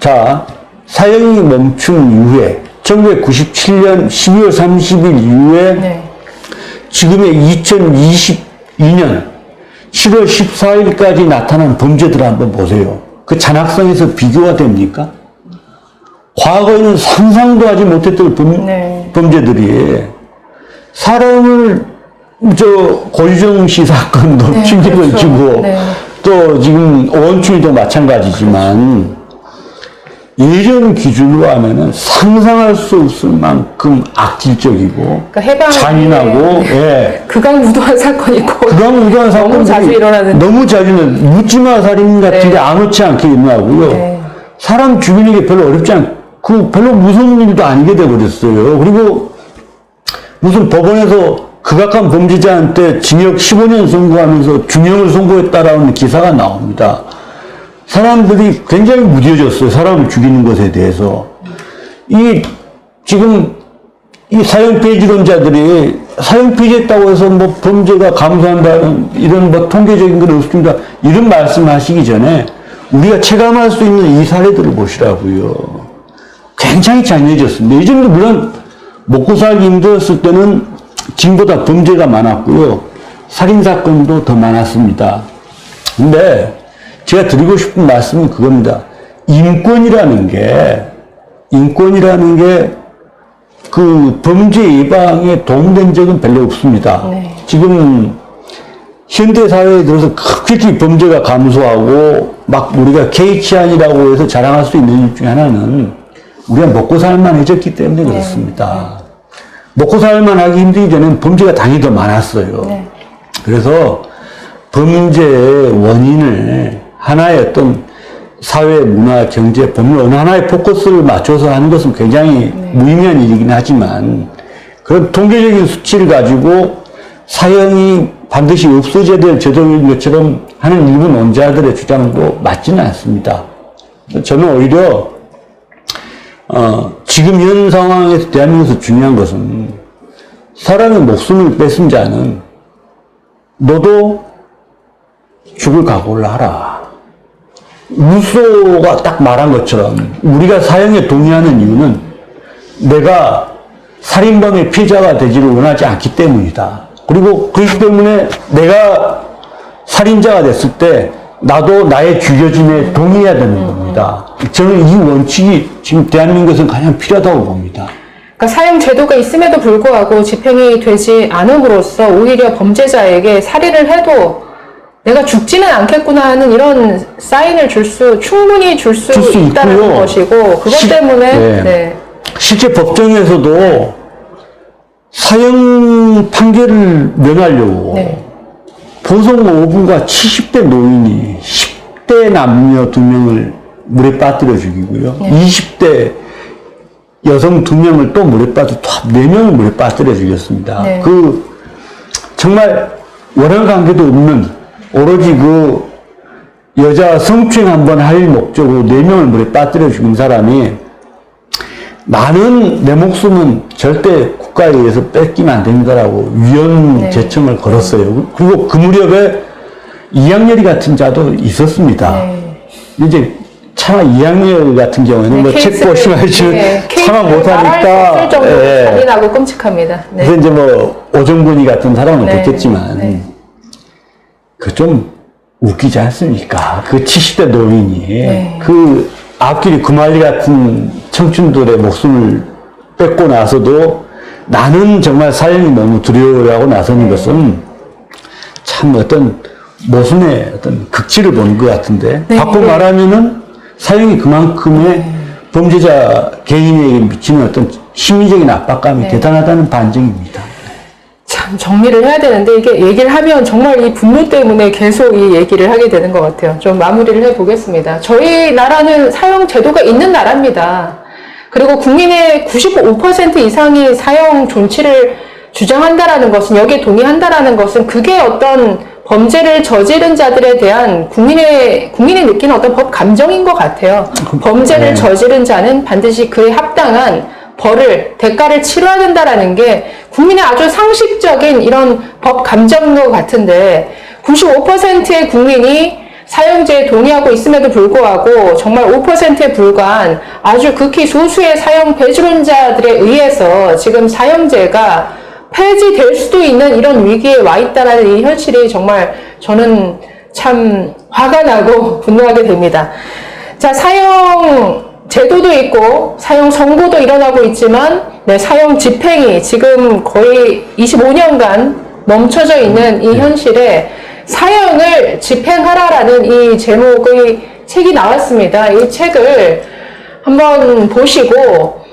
자, 사형이 멈춘 이후에 1997년 12월 30일 이후에 네. 지금의 2022년 7월 14일까지 나타난 범죄들을 한번 보세요. 그 잔악성에서 비교가 됩니까? 과거에는 상상도 하지 못했던 네. 범죄들이 사람을 고유정 씨 사건도 네, 충격을 그렇죠. 주고 네. 또 지금 오원춘이도 마찬가지지만 예전 기준으로 하면은 상상할 수 없을 만큼 악질적이고 그러니까 해방 잔인하고 예. 극악무도한 사건이고 극악무도한 사건들이 너무 자주 일어나는 너무 자주 일어나는 묻지마 살인 같은 게 네. 아무렇지 않게 일어나고요. 네. 사람 죽이는 게 별로 어렵지 않고 별로 무서운 일도 아니게 돼버렸어요. 그리고 무슨 법원에서 극악한 범죄자한테 징역 15년 선고하면서 중형을 선고했다라는 기사가 나옵니다. 사람들이 굉장히 무뎌졌어요. 사람을 죽이는 것에 대해서. 지금 이 사형폐지론자들이 사형폐지했다고 해서 뭐 범죄가 감소한다는 이런 뭐 통계적인 건 없습니다. 이런 말씀 하시기 전에 우리가 체감할 수 있는 이 사례들을 보시라고요. 굉장히 잔인해졌습니다. 예전도 물론 먹고 살기 힘들었을 때는 지금보다 범죄가 많았고요. 살인사건도 더 많았습니다. 근데 제가 드리고 싶은 말씀은 그겁니다. 인권이라는 게 그 범죄 예방에 도움된 적은 별로 없습니다. 네. 지금 현대사회에 들어서 급격히 범죄가 감소하고 막 우리가 K치안이라고 해서 자랑할 수 있는 일 중에 하나는 우리가 먹고 살만해졌기 때문에 그렇습니다. 먹고 살만 하기 힘들기 전에는 범죄가 당연히 더 많았어요. 네. 그래서 범죄의 원인을 하나의 어떤 사회, 문화, 경제, 법률 어느 하나의 포커스를 맞춰서 하는 것은 굉장히 무의미한 일이긴 하지만 그런 통계적인 수치를 가지고 사형이 반드시 없어져야 될 제도인 것처럼 하는 일부 논자들의 주장도 맞지는 않습니다. 저는 오히려 지금 현 상황에서 대한민국에서 중요한 것은 사람의 목숨을 뺏은 자는 너도 죽을 각오를 하라. 루소가 딱 말한 것처럼 우리가 사형에 동의하는 이유는 내가 살인범의 피해자가 되지를 원하지 않기 때문이다. 그리고 그렇기 때문에 내가 살인자가 됐을 때 나도 나의 죽여짐에 동의해야 되는 겁니다. 저는 이 원칙이 지금 대한민국에서는 가장 필요하다고 봅니다. 그러니까 사형 제도가 있음에도 불구하고 집행이 되지 않음으로써 오히려 범죄자에게 살인을 해도 내가 죽지는 않겠구나 하는 이런 사인을 충분히 줄 수 있다는 있고요. 것이고 그것 때문에 네. 네. 실제 법정에서도 사형 판결을 면하려고 네. 보성 5부가 70대 노인이 10대 남녀 2명을 물에 빠뜨려 죽이고요. 네. 20대 여성 2명을 또 물에 빠뜨려 4명을 물에 빠뜨려 죽였습니다. 네. 정말 원한 관계도 없는 오로지 여자 성추행 한번 할 목적으로 4명을 물에 빠뜨려 죽인 사람이 나는 내 목숨은 절대 국가에 의해서 뺏기면 안 된다라고 위헌 네. 제청을 걸었어요. 그리고 그 무렵에 이양렬이 같은 자도 있었습니다. 네. 이제 차마 이양렬 같은 경우에는 네, 책 보시면 알지만 케이스를 상상을 말할 수 못하니까. 없을 정도로 예. 잔인하고 끔찍합니다. 네. 그래서 이제 뭐 오정근이 같은 사람은 네. 됐겠지만 네. 그 좀 웃기지 않습니까? 그 70대 노인이 네. 그 앞길이 구말리 같은 청춘들의 목숨을 뺏고 나서도 나는 정말 사형이 너무 두려워하고 나서는 것은 참 어떤 모순의 어떤 극치를 보는 것 같은데 네. 바꿔 말하면은 사형이 그만큼의 범죄자 개인에게 미치는 어떤 심리적인 압박감이 대단하다는 반증입니다. 참 정리를 해야 되는데 이게 얘기를 하면 정말 이 분노 때문에 계속 이 얘기를 하게 되는 것 같아요. 좀 마무리를 해보겠습니다. 저희 나라는 사형 제도가 있는 나라입니다. 그리고 국민의 95% 이상이 사형 존치를 주장한다라는 것은, 여기에 동의한다라는 것은 그게 어떤 범죄를 저지른 자들에 대한 국민이 느끼는 어떤 법 감정인 것 같아요. 범죄를 저지른 자는 반드시 그에 합당한 벌을, 대가를 치러야 된다라는 게 국민의 아주 상식적인 이런 법 감정인 것 같은데 95%의 국민이 사형제에 동의하고 있음에도 불구하고 정말 5%에 불과한 아주 극히 소수의 사형 배주론자들에 의해서 지금 사형제가 폐지될 수도 있는 이런 위기에 와 있다는 이 현실이 정말 저는 참 화가 나고 분노하게 됩니다. 자, 사형 제도도 있고 사형 선고도 일어나고 있지만 사형 집행이 지금 거의 25년간 멈춰져 있는 이 현실에 사형을 집행하라라는 이 제목의 책이 나왔습니다. 이 책을 한번 보시고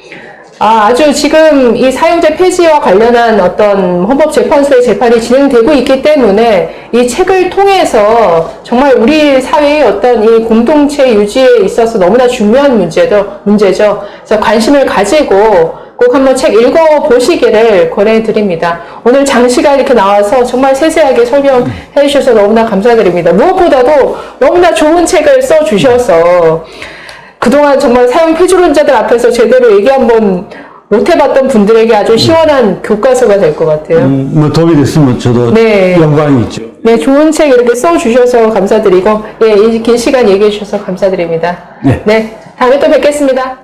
아주 지금 이 사형제 폐지와 관련한 어떤 헌법재판소의 재판이 진행되고 있기 때문에 이 책을 통해서 정말 우리 사회의 어떤 이 공동체 유지에 있어서 너무나 중요한 문제죠. 그래서 관심을 가지고 꼭 한번 책 읽어보시기를 권해드립니다. 오늘 장시간 이렇게 나와서 정말 세세하게 설명해 주셔서 너무나 감사드립니다. 무엇보다도 너무나 좋은 책을 써주셔서 그동안 정말 사형 폐지론자들 앞에서 제대로 얘기 한번 못 해봤던 분들에게 아주 시원한 교과서가 될 것 같아요. 뭐 도움이 됐으면 저도 영광이죠. 네, 좋은 책 이렇게 써주셔서 감사드리고, 이 긴 시간 얘기해 주셔서 감사드립니다. 네. 다음에 또 뵙겠습니다.